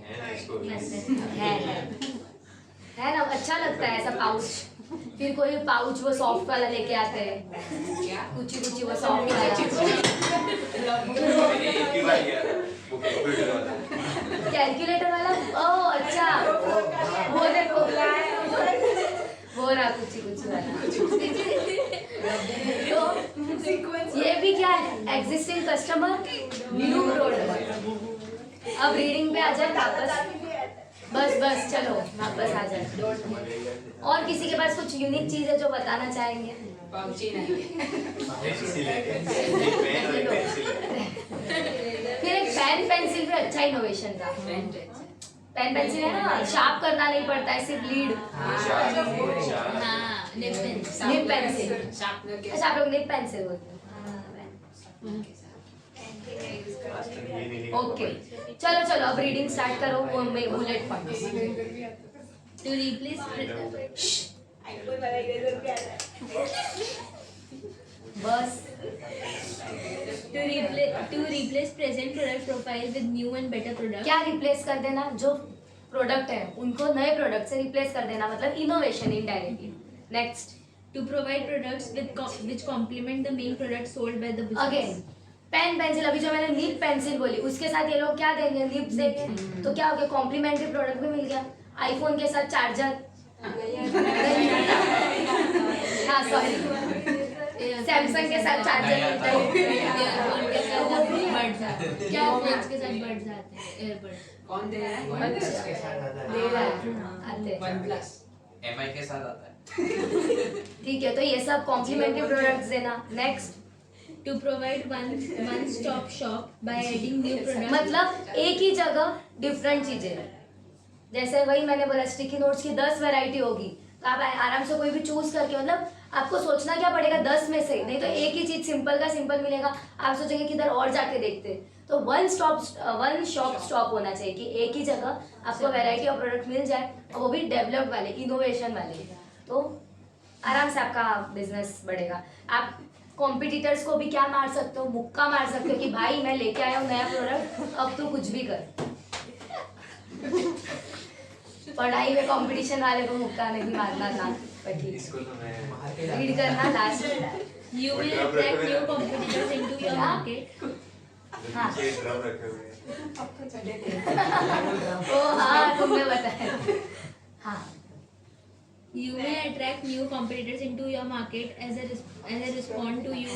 है ना, अच्छा लगता है ऐसा पाउच। फिर कोई पाउच वो सॉफ्ट वाला लेके आते हैं, क्या कुची कुची वो सॉफ्ट वाला, कैलकुलेटर वाला। ओह अच्छा, वो देखो वो रहा कुची कुची वाला। तो ये भी क्या है, एग्जिस्टिंग कस्टमर न्यू प्रोडक्ट। अब रीडिंग पे आ जाए वापस, बस चलो वापस आ जाए। और किसी के पास कुछ यूनिक चीज है जो बताना चाहेंगे? पाउची नहीं फिर एक पेन पेंसिल भी अच्छा इनोवेशन था। पेन पेंसिल है ना, शार्प करना नहीं पड़ता है, सिर्फ लीड। हाँ, निप पेंसिल। निप पेंसिल। शार्पनर के अच्छा आप लोग निप पेंसिल बोलते हैं। ओके चलो अब रीडिंग स्टार्ट करो, वो बुलेट पॉइंट्स। To replace बस to replace present product profile with new and better product. क्या रिप्लेस कर देना, जो प्रोडक्ट है उनको नए प्रोडक्ट से रिप्लेस कर देना, मतलब innovation indirectly. Next, To provide products which complement the main product sold by the business. Again pen pencil, अभी जो मैंने निप पेंसिल बोली उसके साथ ये लोग क्या देंगे, निप्स देंगे। तो क्या हो गया, कॉम्प्लीमेंट्री प्रोडक्ट भी मिल गया। आईफोन के साथ चार्जर, हाँ सॉरी, सैमसंग के साथ चार्जर मिलता Earphone के साथ है। buds आते हैं। क्या phones के साथ buds आते हैं, earbuds. कौन दे रहा है OnePlus के साथ आता है। दे रहा है, आते हैं। वन प्लस MI के साथ आता है। ठीक है, तो ये सब कॉम्प्लीमेंट्री प्रोडक्ट्स देना। Next, To provide one-stop shop by adding new products. मतलब एक ही जगह डिफरेंट चीजें, जैसे वही मैंने बोला स्टिकी नोट्स की 10 वैरायटी होगी, तो आप आराम से कोई भी चूज करके, मतलब आपको सोचना क्या पड़ेगा 10 में से, नहीं तो एक ही चीज सिंपल का सिंपल मिलेगा, आप सोचेंगे किधर और जाके देखते। तो वन शॉप स्टॉप होना चाहिए कि एक ही जगह आपको वैरायटी ऑफ प्रोडक्ट मिल जाए, और वो भी डेवलप्ड वाले, इनोवेशन वाले, तो आराम से आपका बिजनेस बढ़ेगा। आप कॉम्पिटिटर्स को भी क्या मार सकते हो, मुक्का मार सकते हो कि भाई मैं लेके आया हूँ नया प्रोडक्ट, अब तू कुछ भी कर। पढ़ाई में कंपटीशन वाले को मुक्का नहीं मारना था, पर ठीक इसको तो मैं मार के रीड करना last. You will attract new competitors into your market. हाँ। नीचे ड्रम रखे हुए हैं। ओ हाँ तुमने बताया। हाँ You may attract new competitors into your market as a response to you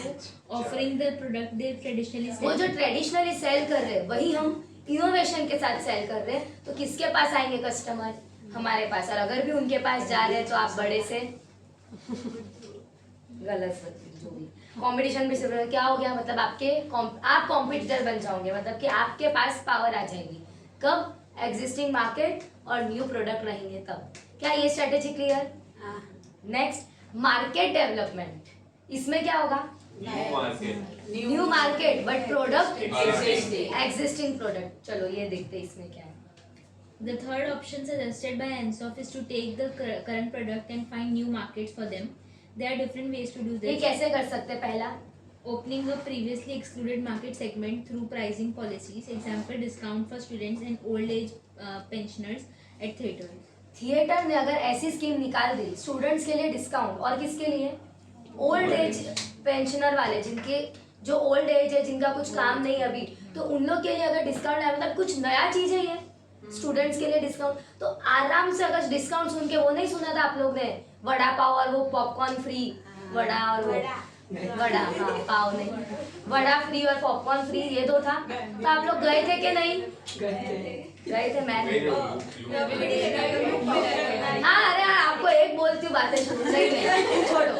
offering the product they traditionally वो sell. जो ट्रेडिशनली सेल कर रहे हैं वही हम इनोवेशन के साथ सेल कर रहे हैं, तो किसके पास आएंगे कस्टमर, हमारे पास। और अगर भी उनके पास जा रहे हैं तो आप बड़े से गलत जो भी कंपटीशन भी सिर्फ क्या हो गया, मतलब आप कॉम्पिटिटर बन जाओगे, मतलब कि आपके पास पावर आ जाएगी। कब, एग्जिस्टिंग मार्केट और न्यू प्रोडक्ट रहेंगे तब। क्या ये strategy clear? Next, market development, इसमें क्या होगा, new market but product existing product. चलो ये देखते हैं इसमें क्या है। The third option suggested by Ansoff is to take the current product and find new markets for them. There are different ways to do ये this. कैसे कर सकते हैं? पहला, Opening a previously excluded market segment through pricing policies. Example, discount for students and old age pensioners at theaters. Theatre ने अगर ऐसी scheme निकाल दी, स्टूडेंट्स के लिए डिस्काउंट, और किसके लिए, ओल्ड एज पेंशनर वाले, जिनके जो ओल्ड एज है, जिनका कुछ काम नहीं अभी, तो उन लोग के लिए अगर डिस्काउंट है, मतलब कुछ नया चीज है ये, स्टूडेंट्स के लिए डिस्काउंट। तो आराम से अगर डिस्काउंट सुन के, वो नहीं सुना था आप लोग ने, वड़ा पाव और वो पॉपकॉर्न फ्री, वड़ा और वो वड़ा, हाँ पाव नहीं, वड़ा फ्री और पॉपकॉर्न फ्री, ये दो था। तो आप लोग गए थे कि नहीं? गए थे, मैंने। हाँ अरे हाँ, आपको एक बोलती हूँ बातें शुरू नहीं में, छोड़ो।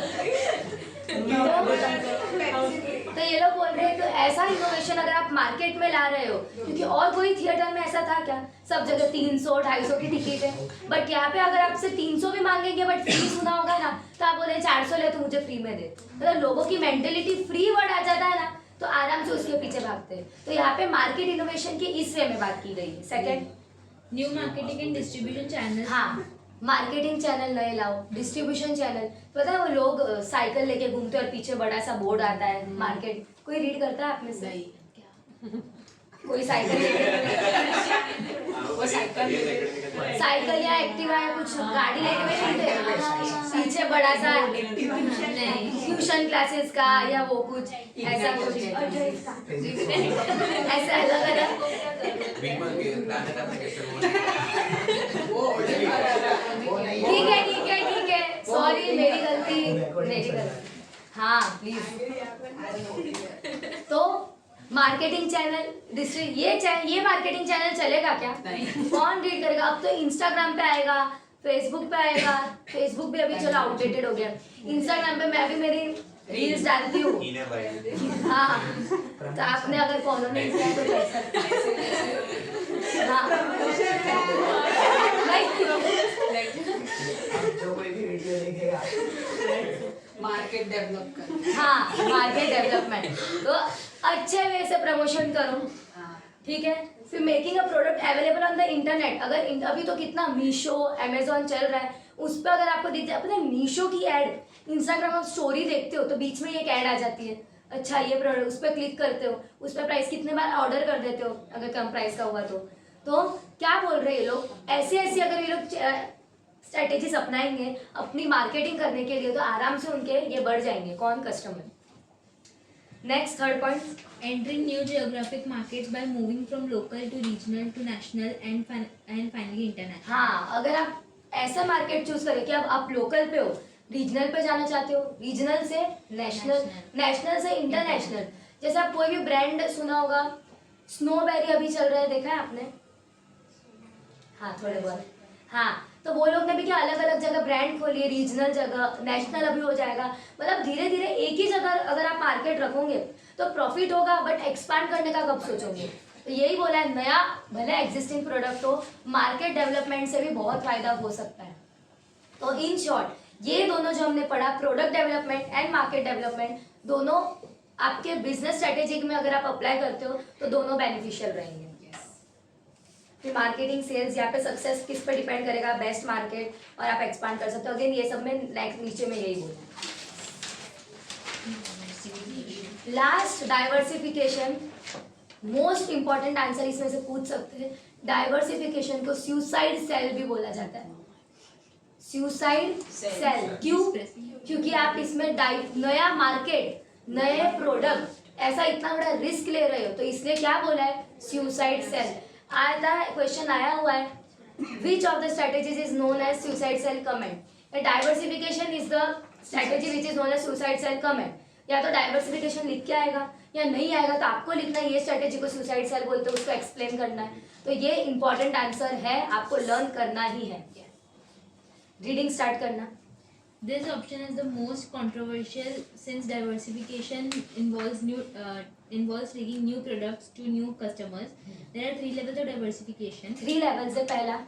तो ये लोग बोल रहे हैं कि ऐसा इनोवेशन अगर आप मार्केट में ला रहे हो, क्योंकि और कोई थिएटर में ऐसा था क्या, सब जगह 300-250 की टिकट है, बट यहाँ पे अगर आपसे 300 भी मांगेंगे बट फ्री सुना होगा ना, तो आप बोले 400 ले तो मुझे फ्री में दे। मतलब लोगों की मेंटेलिटी फ्री वर्ड आ जाता है ना, तो आराम से उसके पीछे भागते हैं। तो यहाँ पे मार्केट इनोवेशन की इस वे में बात की गई है। Second, new marketing and distribution channel. हाँ, मार्केटिंग चैनल नए लाओ, डिस्ट्रीब्यूशन चैनल। पता है वो लोग साइकिल लेके घूमते हैं और पीछे बड़ा सा बोर्ड आता है मार्केट, कोई रीड करता है आप में से? नहीं। कोई साइकिल लेके वो साइकिल या एक्टिवा या कुछ गाड़ी लेके भी घूमते हैं, पीछे बड़ा सा ट्यूशन क्लासेस का या वो कुछ ऐसा कुछ ऐसा अलग अलग। बिल्कुल भी गाने का कैसे बोल वो ऑर्डर कर रहा है। ठीक है ठीक है ठीक है, सॉरी मेरी गलती। हाँ प्लीज। तो मार्केटिंग चैनल ये मार्केटिंग चैनल चलेगा क्या? नहीं। कौन रीड करेगा? अब तो इंस्टाग्राम पे आएगा, फेसबुक पे आएगा। फेसबुक भी अभी चलो आउटडेटेड हो गया। इंस्टाग्राम पे मैं भी मेरी रील्स डालती हूँ। इन्हें भाई हाँ, तो आपने अगर फॉलो नहीं किया है तो कर सकते हैं। हाँ नहीं, जो कोई भी वीडियो देखेगा मार्केट डेवलप कर। हाँ मार्केट डेवलपमेंट, तो अच्छे वे से प्रमोशन करो, हाँ। ठीक है। फिर making a product available on the internet. अगर अभी तो कितना मीशो अमेजोन चल रहा है, उस पर अगर आपको दिख जाए, पता है मीशो की ऐड इंस्टाग्राम आप स्टोरी देखते हो तो बीच में एक ऐड आ जाती है, अच्छा ये प्रोडक्ट, उस पर क्लिक करते हो, उस पर प्राइस कितने बार ऑर्डर कर देते हो अगर कम प्राइस का हुआ तो क्या बोल रहे हैं ये लोग? ऐसे ऐसे अगर ये लोग स्ट्रेटेजीज अपनाएंगे अपनी मार्केटिंग करने के लिए तो आराम से उनके ये बढ़ जाएंगे कौन? Customer. Next third point, Entering new geographic markets by moving from local to regional to national and finally international. हाँ, अगर आप ऐसा मार्केट चूज करें कि अब आप लोकल पे हो, रीजनल पे जाना चाहते हो, रीजनल से नेशनल, नेशनल से इंटरनेशनल। जैसे आप कोई भी ब्रांड सुना होगा, स्नोबेरी अभी चल रहा है, देखा है आपने? हाँ थोड़े बहुत। हाँ, तो वो लोग ने भी क्या अलग अलग जगह ब्रांड खोली है, रीजनल जगह, नेशनल अभी हो जाएगा। मतलब धीरे धीरे एक ही जगह अगर आप मार्केट रखोगे तो प्रॉफिट होगा, बट एक्सपांड करने का कब सोचोगे? तो यही बोला है, नया भले एग्जिस्टिंग प्रोडक्ट हो, मार्केट डेवलपमेंट से भी बहुत फायदा हो सकता है। तो इन शॉर्ट ये दोनों जो हमने पढ़ा, product development and market development, दोनों आपके बिजनेस स्ट्रेटेजी में अगर आप अप्लाई करते हो तो दोनों बेनिफिशियल रहेंगे। फिर मार्केटिंग सेल्स, यहाँ पे सक्सेस किस पे डिपेंड करेगा? बेस्ट मार्केट, और आप एक्सपांड कर सकते हो। अगेन ये सब में नीचे में यही बोला। Last, diversification, most important answer इसमें से पूछ सकते हैं। डाइवर्सिफिकेशन को सुसाइड सेल भी बोला जाता है। सुसाइड सेल क्यों? क्योंकि आप इसमें नया मार्केट, नए प्रोडक्ट, ऐसा इतना बड़ा रिस्क ले रहे हो, तो इसलिए क्या बोला है? Suicide cell. आता है, क्वेश्चन आया हुआ है, which of the strategies is known as suicide cell? Comment. Diversification is the strategy which is known as suicide cell? Comment. या तो डाइवर्सिफिकेशन लिख के आएगा या नहीं आएगा तो आपको लिखना है ये स्ट्रेटेजी को सुसाइड सेल बोलते हैं, उसको एक्सप्लेन करना है। तो ये इंपॉर्टेंट आंसर है, आपको लर्न करना ही है। रीडिंग स्टार्ट करना। This option is the most controversial since diversification involves taking new products to new customers. There are 3 levels of diversification. 3 levels है। पहला,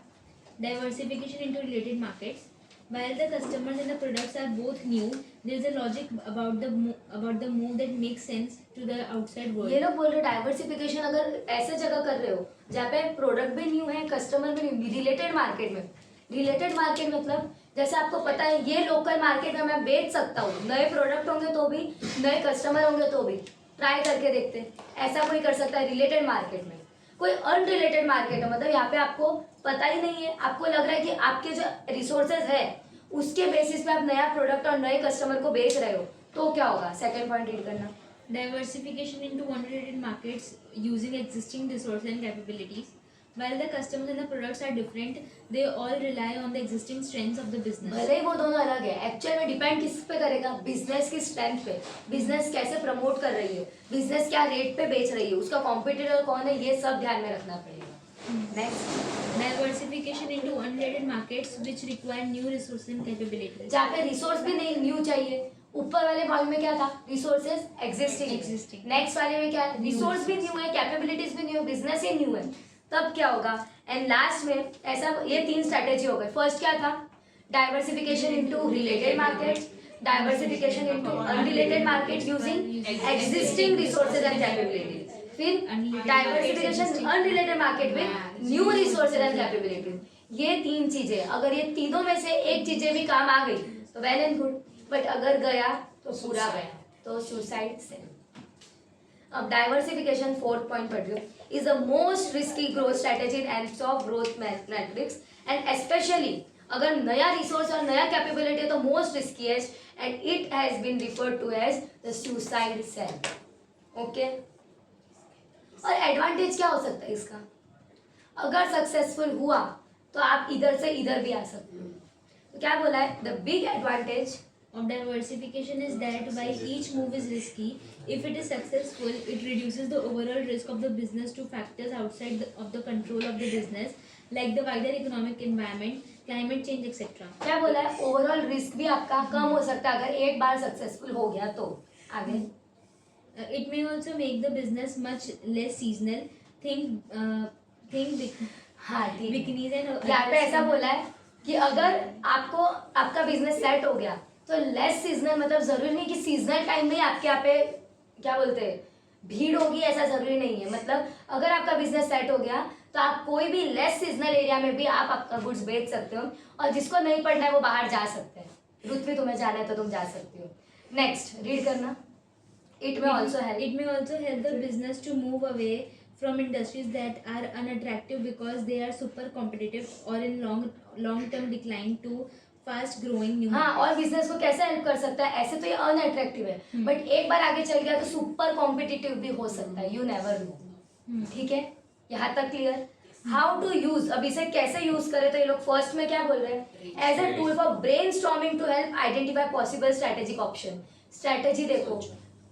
Diversification into related markets. While the customers and the products are both new, there is a logic about the move that makes sense to the outside world. ये लोग बोल रहे diversification अगर ऐसे जगह कर रहे हो जहाँ पे प्रोडक्ट भी न्यू है, कस्टमर भी न्यू, रिलेटेड मार्केट में। रिलेटेड मार्केट मतलब जैसे आपको पता है ये लोकल मार्केट में मैं बेच सकता हूँ, नए प्रोडक्ट होंगे तो भी, नए कस्टमर होंगे तो भी, ट्राई करके देखते हैं। ऐसा कोई कर सकता है रिलेटेड मार्केट में। कोई अनरिलेटेड मार्केट है, मतलब यहाँ पे आपको पता ही नहीं है, आपको लग रहा है कि आपके जो रिसोर्सेज है उसके बेसिस पे आप नया प्रोडक्ट और नए कस्टमर को बेच रहे हो, तो क्या होगा? सेकंड पॉइंट रीड करना। Diversification into unrelated markets using existing resources and capabilities. While the customers and the products are different, they all rely on the existing strengths of the business. भले ही वो दोनों अलग है, एक्चुअल में depend किस पे करेगा? बिजनेस की स्ट्रेंथ पे, बिजनेस कैसे प्रमोट कर रही है, बिजनेस क्या रेट पे बेच रही है, उसका कॉम्पिटिटर कौन है, ये सब ध्यान में रखना पड़ेगा। Next, Diversification into unrelated markets which require new resources and capabilities. जहाँ पे रिसोर्स भी नहीं न्यू चाहिए। ऊपर वाले पॉइंट में क्या था? Resources existing. नेक्स्ट वाले में क्या है? रिसोर्स भी न्यू है, कैपेबिलिटीज भी न्यू है, बिजनेस ही न्यू है, तब क्या होगा? एंड लास्ट में ऐसा, ये 3 स्ट्रेटेजी हो गई। फर्स्ट क्या था? Diversification into related markets, diversification into unrelated market using existing resources and capabilities, फिर diversification unrelated market with new resources and capabilities. ये तीन चीजें, अगर ये तीनों में से एक चीजें भी काम आ गई तो वेल एंड गुड, बट अगर गया तो पूरा गया, तो सुसाइड से। अब डाइवर्सिफिकेशन, फोर्थ पॉइंट पढ़ लो, is the most risky growth strategy and of growth matrix, and specially अगर नया रिसोर्स और नया कैपेबिलिटी है तो most riskiest, and it has been referred to as the suicide cell. Okay, और एडवांटेज क्या हो सकता है इसका? अगर सक्सेसफुल हुआ तो आप इधर से इधर भी आ सकते हो। तो क्या बोला है? The big advantage of diversification is that while each move is risky, if it is successful, it reduces the overall risk of the business to factors outside of the control of the business, like the wider economic environment, climate change, etc. क्या बोला है? Overall risk भी आपका कम हो सकता है अगर एक बार सक्सेसफुल हो गया तो। आगे It may also make the business much less seasonal. Think हाँ ठीक है। bikinis and यहाँ पे ऐसा बोला है कि अगर आपको आपका बिजनेस सेट हो गया तो लेस सीजनल, मतलब जरूरी नहीं कि सीजनल टाइम में ही आपके यहाँ पे क्या बोलते हैं भीड़ होगी, ऐसा जरूरी नहीं है। मतलब अगर आपका बिजनेस सेट हो गया तो आप कोई भी लेस सीजनल एरिया में भी आप आपका गुड्स बेच सकते हो, और जिसको नहीं पढ़ना है वो बाहर जा सकते हैं। रुतवी तुम्हें जाना है तो तुम जा सकती हो। नेक्स्ट रीड करना। It may also help the business to move away from industries that are unattractive because they are super competitive or in long term decline to fast growing new हाँ, markets. और business को कैसे help कर सकता है? ऐसे तो ये अनअट्रैक्टिव है, बट एक बार आगे चल गया तो सुपर कॉम्पिटिटिव भी हो सकता है। You never know. ठीक है, यहाँ तक क्लियर? हाउ टू यूज, अब इसे कैसे यूज करें? तो ये लोग फर्स्ट में क्या बोल रहे हैं? As a tool for brainstorming to help identify possible strategic option. Strategy देखो,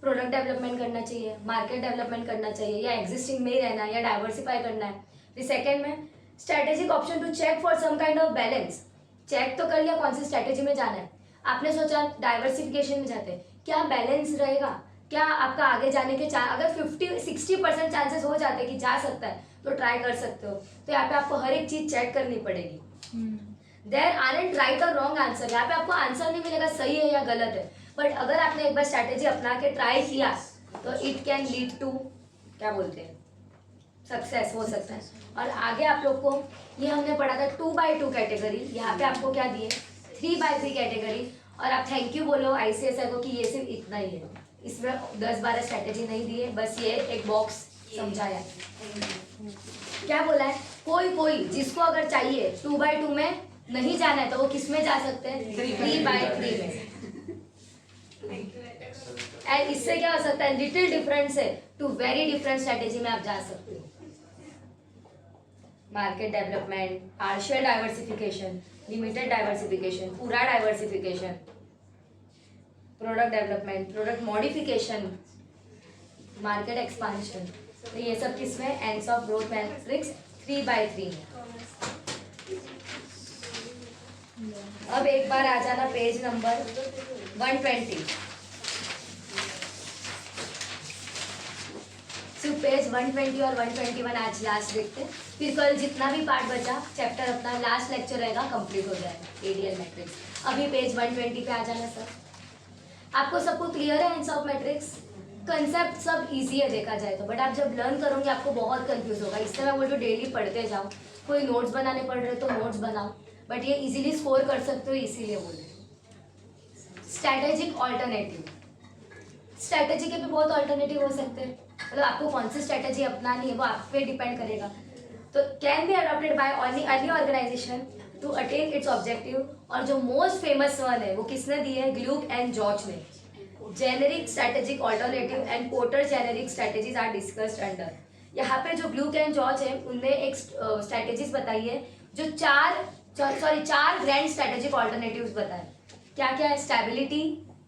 प्रोडक्ट डेवलपमेंट करना चाहिए, मार्केट डेवलपमेंट करना चाहिए, या एग्जिस्टिंग में ही रहना है, या डाइवर्सिफाई करना है। फिर सेकेंड में strategic option to check for some kind of balance. Check तो कर लिया कौन सी स्ट्रेटेजी में जाना है, आपने सोचा डाइवर्सिफिकेशन में जाते हैं, क्या बैलेंस रहेगा, क्या आपका आगे जाने के अगर 50-60% चांसेस हो जाते हैं कि जा सकता है तो ट्राई कर सकते हो। तो यहाँ पे आपको हर एक चीज चेक करनी पड़ेगी। देयर आरंट राइट और रॉन्ग आंसर, यहाँ पे आपको आंसर नहीं मिलेगा सही है या गलत है, बट अगर आपने एक बार स्ट्रैटेजी अपना के ट्राई किया तो इट कैन लीड टू क्या बोलते हैं सक्सेस हो सकता है। और आगे आप लोग को ये हमने पढ़ा था 2x2 कैटेगरी, यहाँ पे आपको क्या दिए 3x3 कैटेगरी, और आप थैंक यू बोलो ICSI को कि ये सिर्फ इतना ही है, इसमें 10-12 स्ट्रैटेजी नहीं दी है, बस ये एक बॉक्स समझाया। क्या बोला है? कोई जिसको अगर चाहिए 2x2 में नहीं जाना है तो वो किस में जा सकते हैं? 3x3 में। एंड इससे क्या हो सकता है? लिटिल डिफरेंस है टू वेरी डिफरेंट स्ट्रेटेजी में आप जा सकते हो। Market development, partial diversification, limited diversification, पूरा diversification, product development, product modification, market expansion, तो ये सब किसमें? Ends of growth matrix 3x3 में। अब एक बार आ जाना पेज नंबर 120। सिर्फ पेज 120 और 121 आज लास्ट देखते हैं, फिर कल जितना भी पार्ट बचा चैप्टर अपना लास्ट लेक्चर रहेगा कंप्लीट हो जाएगा एडीएल मैट्रिक्स। अभी पेज 120 पे आ जाना सर। आपको सबको क्लियर है एंड्स ऑफ मैट्रिक्स? कंसेप्ट सब इजी है देखा जाए तो, बट आप जब लर्न करोगे आपको बहुत कंफ्यूज होगा। इसलिए मैं बोलती हूँ डेली पढ़ते जाओ, कोई नोट्स बनाने पड़ रहे तो नोट्स बनाओ, बट ये इजीली स्कोर कर सकते हो इसीलिए बोल रही हूँ। स्ट्रैटेजिक ऑल्टरनेटिव, स्ट्रैटेजी के भी बहुत ऑल्टरनेटिव हो सकते हैं, मतलब आपको कौन सी स्ट्रैटेजी अपनानी है वो आप पे डिपेंड करेगा। तो can be adopted by any organisation to attain its objective, और जो मोस्ट फेमस वन है वो किसने दी है? ग्लूक एंड जॉर्ज ने। Generic strategic alternative and Porter generic strategies are discussed under. यहाँ पे जो ग्लूक एंड जॉर्ज है उनने एक स्ट्रैटेजीज बताई है जो चार ग्रैंड स्ट्रैटेजिक ऑल्टरनेटिव्स बताए। क्या क्या है? Stability,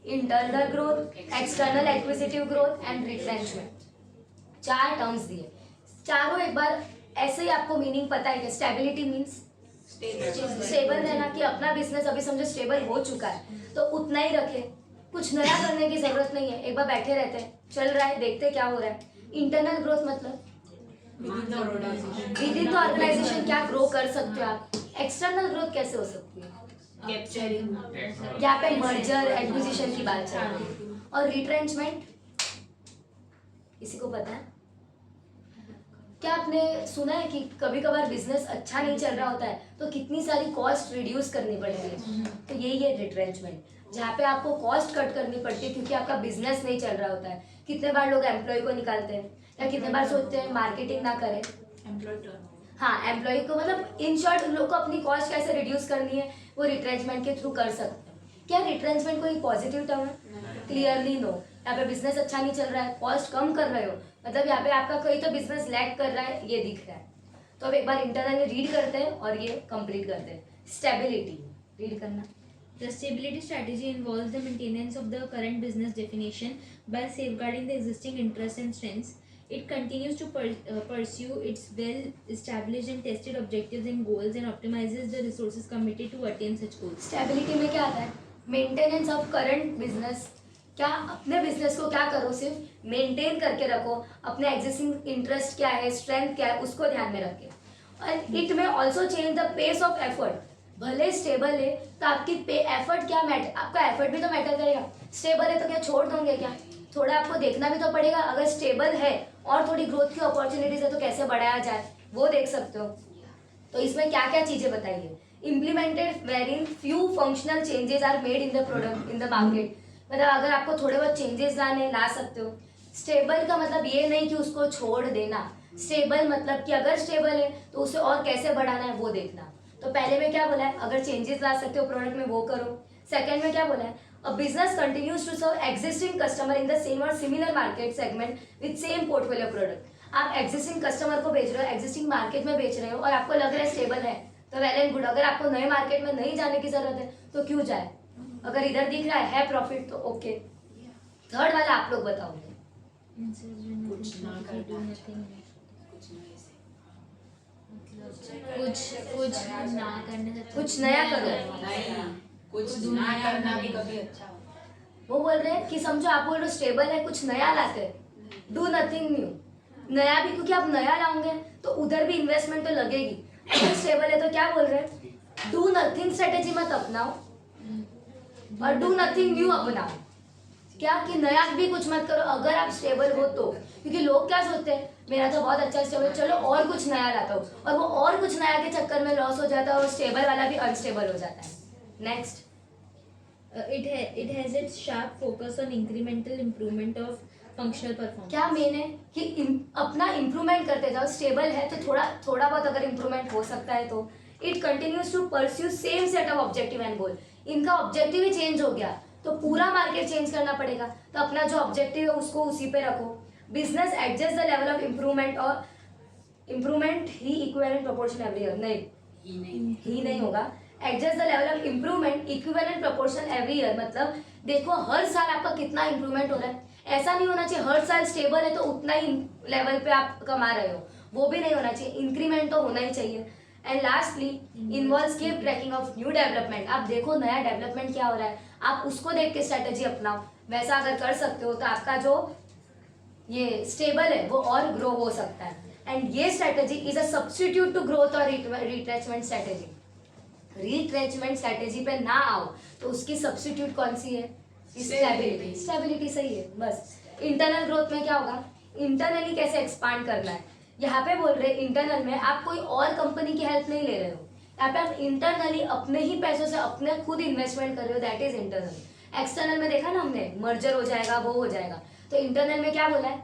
internal growth, external एक्विजिटिव growth and retrenchment. 4 terms दिए, चारों एक बार ऐसे ही आपको मीनिंग पता है कि स्टेबिलिटी मीन्स स्टेबल रहना, कि अपना बिजनेस अभी समझो स्टेबल हो चुका है तो उतना ही रखे, कुछ नया करने की जरूरत नहीं है, एक बार बैठे रहते हैं, चल रहा है, देखते क्या हो रहा है। इंटरनल ग्रोथ मतलब विद इन द ऑर्गेनाइजेशन क्या ग्रो कर सकते हो आप। एक्सटर्नल ग्रोथ कैसे हो सकती है? कैप्चरिंग यहाँ पे मर्जर एक्विजिशन की बात चल रही है। और रिट्रेंचमेंट किसी को पता है? क्या आपने सुना है कि कभी कभार बिजनेस अच्छा नहीं चल रहा होता है तो कितनी सारी कॉस्ट रिड्यूस करनी पड़ती है? तो यही है रिट्रेंचमेंट, जहाँ पे आपको कॉस्ट कट करनी पड़ती है क्योंकि आपका बिजनेस नहीं चल रहा होता है। कितने बार लोग एम्प्लॉय को निकालते हैं या कितने बार सोचते हैं मार्केटिंग ना करें। हाँ, एम्प्लॉय को मतलब इन शॉर्ट उन लोग को अपनी कॉस्ट कैसे रिड्यूस करनी है वो रिट्रेंचमेंट के थ्रू कर सकते हैं। क्या रिट्रेंचमेंट कोई पॉजिटिव टर्म है? Clearly no. यहाँ पे बिजनेस अच्छा नहीं चल रहा है, कॉस्ट कम कर रहे हो, मतलब यहाँ पे आपका कोई तो बिजनेस लैग कर रहा है, ये दिख रहा है। तो अब एक बार इंटरनली रीड करते हैं और ये कंप्लीट करते हैं। स्टेबिलिटी रीड करना। The stability strategy involves the maintenance of the current business definition by safeguarding the existing interests and strengths. It continues to pursue its well-established and tested objectives and goals and optimizes the resources committed to attain such goals. Stability में क्या आता है? Maintenance of current business. क्या अपने business को क्या करो, सिर्फ मेंटेन करके रखो, अपने एग्जिस्टिंग इंटरेस्ट क्या है, स्ट्रेंथ क्या है, उसको ध्यान में रख के। और it may also change the pace of effort. भले स्टेबल है तो आपकी एफर्ट क्या मैटर, आपका एफर्ट भी तो मैटर करेगा। स्टेबल है तो क्या छोड़ दोगे क्या? थोड़ा आपको देखना भी तो पड़ेगा। अगर स्टेबल है और थोड़ी ग्रोथ की अपॉर्चुनिटीज है तो कैसे बढ़ाया जाए वो देख सकते हो। तो इसमें क्या क्या चीजें बताइए? Implemented varying few functional changes are made in the product in the market. मतलब अगर आपको थोड़े बहुत चेंजेस लाने ला सकते हो। स्टेबल का मतलब ये नहीं कि उसको छोड़ देना। स्टेबल मतलब कि अगर स्टेबल है तो उसे और कैसे बढ़ाना है वो देखना। तो पहले में क्या बोला है? अगर चेंजेस ला सकते हो प्रोडक्ट में वो करो। सेकंड में क्या बोला है? A business continues to serve existing customer in the same और similar market segment with same portfolio product. आप एग्जिस्टिंग कस्टमर को बेच रहे हो, एग्जिस्टिंग मार्केट में बेच रहे हो और आपको लग रहा है स्टेबल है तो वेल एंड गुड। अगर आपको नए मार्केट में नहीं जाने की जरूरत है तो क्यों जाए? अगर इधर दिख रहा है प्रॉफिट तो ओके। थर्ड वाला आप लोग बताओगे। कुछ ना करना कुछ ना करने से कुछ नया करो। नहीं, कुछ ना करना भी कभी अच्छा हो। वो बोल रहे हैं कि समझो आप बोल रहे हो स्टेबल है, कुछ नया लाते हैं, डू नथिंग न्यू। नया भी क्योंकि आप नया लाओगे तो उधर भी इन्वेस्टमेंट तो लगेगी। अगर स्टेबल है तो क्या बोल रहे हैं? डू नथिंग स्ट्रेटेजी मत अपनाओ और डू नथिंग न्यू अपनाओ। क्या कि नया भी कुछ मत करो अगर आप स्टेबल हो तो। क्योंकि लोग क्या सोचते हैं मेरा तो बहुत अच्छा स्टेबल, चलो और कुछ नया लाता हूँ, और वो और कुछ नया के चक्कर में लॉस हो जाता है और स्टेबल वाला भी अनस्टेबल हो जाता है। Next, it has its sharp focus on incremental improvement of functional performance. क्या मेन है कि अपना इम्प्रूवमेंट करते जाओ। स्टेबल है तो थोड़ा बहुत अगर इम्प्रूवमेंट हो सकता है तो। It continues to pursue same set of objective and goal. इनका ऑब्जेक्टिव ही चेंज हो गया तो पूरा मार्केट चेंज करना पड़ेगा। तो अपना जो ऑब्जेक्टिव है उसको उसी पे रखो। Business adjust the level of improvement और इम्प्रूवमेंट ही इक्विवेलेंट प्रोपोर्शन एवरी ईयर। नहीं, ही नहीं होगा। Adjust the level of improvement equivalent proportion every year. मतलब देखो हर साल आपका कितना इम्प्रूवमेंट हो रहा है। ऐसा नहीं होना चाहिए हर साल स्टेबल है तो उतना ही लेवल पे आप कमा रहे हो, वो भी नहीं होना चाहिए। इंक्रीमेंट तो होना ही चाहिए। And lastly involves keep tracking of new development. आप देखो नया डेवलपमेंट क्या हो रहा है, आप उसको देख के स्ट्रेटेजी अपनाओ। वैसा अगर कर सकते हो तो आपका जो ये स्टेबल है वो और ग्रो हो सकता है। एंड ये strategy is a substitute to growth और रिट्रेचमेंट स्ट्रेटेजी। रिट्रेचमेंट स्ट्रेटेजी पे ना आओ तो उसकी सब्स्टिट्यूट कौन सी है? स्टेबिलिटी। स्टेबिलिटी सही है बस। इंटरनल ग्रोथ में क्या होगा? इंटरनली कैसे एक्सपांड करना है। यहाँ पे बोल रहे इंटरनल में आप कोई और कंपनी की हेल्प नहीं ले रहे हो। यहाँ पे आप इंटरनली अपने ही पैसों से अपने खुद इन्वेस्टमेंट कर रहे हो, दैट इज इंटरनल। एक्सटर्नल में देखा ना हमने, मर्जर हो जाएगा वो हो जाएगा। तो इंटरनल में क्या बोला है?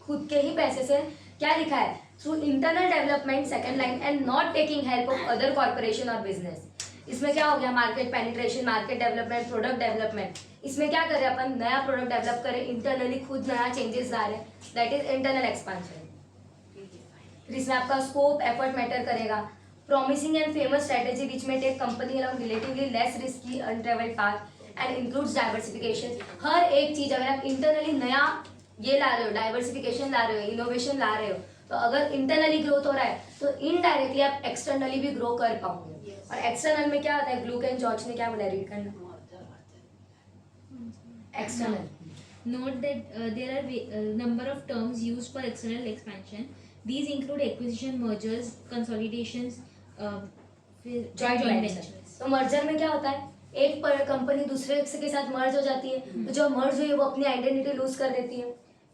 खुद के ही पैसे से। क्या लिखा है? Through internal development, second line, and not taking help of other corporation और बिजनेस। इसमें क्या हो गया? Market penetration, market development, product development. इसमें क्या करें अपन? नया प्रोडक्ट डेवलप करें, इंटरनली खुद नया चेंजेस ला रहे हैं, दैट इज इंटरनल एक्सपांशन। इसमें आपका स्कोप एफर्ट मैटर करेगा। Promising and famous strategy which में take company along relatively less risky untravelled path and includes diversification. हर एक चीज अगर आप इंटरनली नया ये ला रहे हो, डाइवर्सिफिकेशन ला रहे हो, इनोवेशन ला रहे हो, तो अगर इंटरनली ग्रोथ हो रहा है तो इनडायरेक्टली आप एक्सटर्नली भी ग्रो कर पाओगे। और एक्सटर्नल में क्या होता है? ग्लूक एंड जॉर्ज ने क्या बोला? रीड करना। External, Note that there are number of terms used for external expansion. These include acquisition, mergers, consolidations, Joint ventures. तो मर्जर में क्या होता है, एक कंपनी दूसरे के साथ मर्ज हो जाती है, तो जो मर्ज हुई है वो अपनी आइडेंटिटी लूज कर देती है।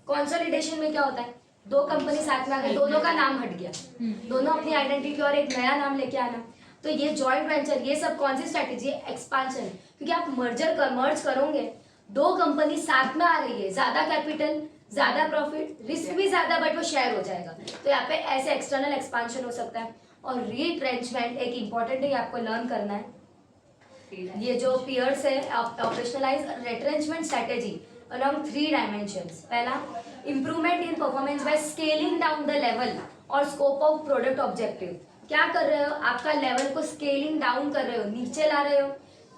कंसोलिडेशन में क्या होता है, दो कंपनी साथ में आ गई, दोनों का नाम हट गया, दोनों अपनी आइडेंटिटी और एक नया नाम लेके आना। तो ये जॉइंट वेंचर, ये सब कौन सी स्ट्रैटेजी है, एक्सपांशन। क्योंकि आप मर्ज करोगे, दो कंपनी साथ में आ रही है, ज्यादा कैपिटल, ज्यादा प्रॉफिट, रिस्क भी ज्यादा, बट वो शेयर हो जाएगा। तो यहाँ पे ऐसे एक्सटर्नल एक्सपांशन हो सकता है। और रीट्रेंचमेंट एक इंपॉर्टेंट है, ये आपको लर्न करना है। ये जो पियर्स है, operationalise retrenchment strategy along 3 dimensions। पहला, improvement in performance by scaling down the level और scope of product objective। क्या कर रहे हो, आपका लेवल को स्केलिंग डाउन कर रहे हो, नीचे ला रहे हो।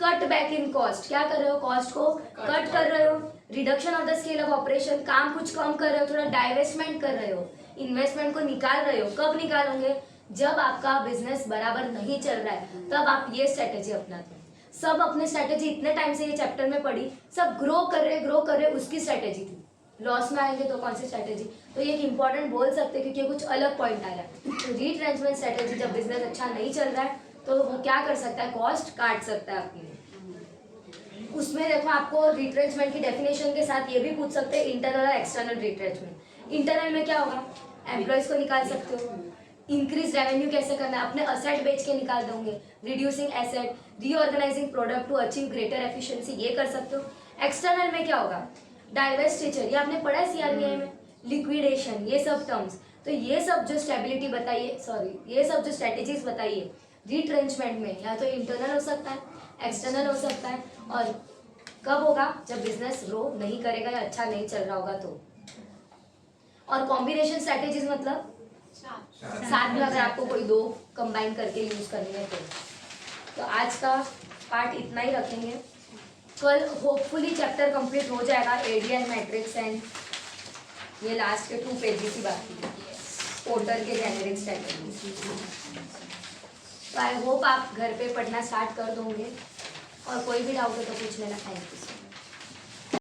कट बैक इन कॉस्ट, क्या कर रहे हो, कॉस्ट को कट कर रहे हो। Reduction of the scale of operation, काम कुछ कम कर रहे हो, थोड़ा डाइवेस्टमेंट कर रहे हो, इन्वेस्टमेंट को निकाल रहे हो। कब निकालोगे, जब आपका बिजनेस बराबर नहीं चल रहा है, तब आप ये स्ट्रेटेजी अपनाते हो। सब अपने स्ट्रेटेजी इतने टाइम से ये चैप्टर में पढ़ी, सब ग्रो कर रहे उसकी स्ट्रेटेजी थी। लॉस में आएंगे तो कौन सी स्ट्रेटेजी, तो ये एक इंपॉर्टेंट बोल सकते हैं क्योंकि कुछ अलग पॉइंट आ रहा है। तो रीट्रेंचमेंट स्ट्रेटेजी, जब बिजनेस अच्छा नहीं चल रहा है तो वो क्या कर सकता है, कॉस्ट काट सकता है अपनी। उसमें देखो, आपको रिट्रेंचमेंट की डेफिनेशन के साथ ये भी पूछ सकते हैं, इंटरनल और एक्सटर्नल रिट्रेंचमेंट। इंटरनल में क्या होगा, एम्प्लॉयज को निकाल सकते हो। इंक्रीज रेवेन्यू कैसे करना है, अपने असेट बेच के निकाल दोगे। Reducing asset, reorganising product to achieve greater efficiency, ये कर सकते हो। एक्सटर्नल में क्या होगा, डाइवेस्टिचर, ये आपने पढ़ा है सीआरबीआई में, लिक्विडेशन, ये सब टर्म्स। तो ये सब जो स्टेबिलिटी बताइए, ये सब जो स्ट्रेटेजीज बताइए रिट्रेंचमेंट में, या तो इंटरनल हो सकता है, एक्सटर्नल हो सकता है। और कब होगा, जब बिजनेस ग्रो नहीं करेगा या अच्छा नहीं चल रहा होगा तो। और कॉम्बिनेशन स्ट्रेटेजीज मतलब साथ में अगर आपको कोई दो कंबाइन करके यूज करनी है तो आज का पार्ट इतना ही रखेंगे। कल होपफुली चैप्टर कंप्लीट हो जाएगा, एडीएन मैट्रिक्स एंड ये लास्ट के 2 पेजेस ही बाकी है, पोर्टर के जेनेरिक स्ट्रेटजी। तो आई होप आप घर पे पढ़ना स्टार्ट कर दोगे, और कोई भी डाउट हो तो पूछ लेना। Thank you.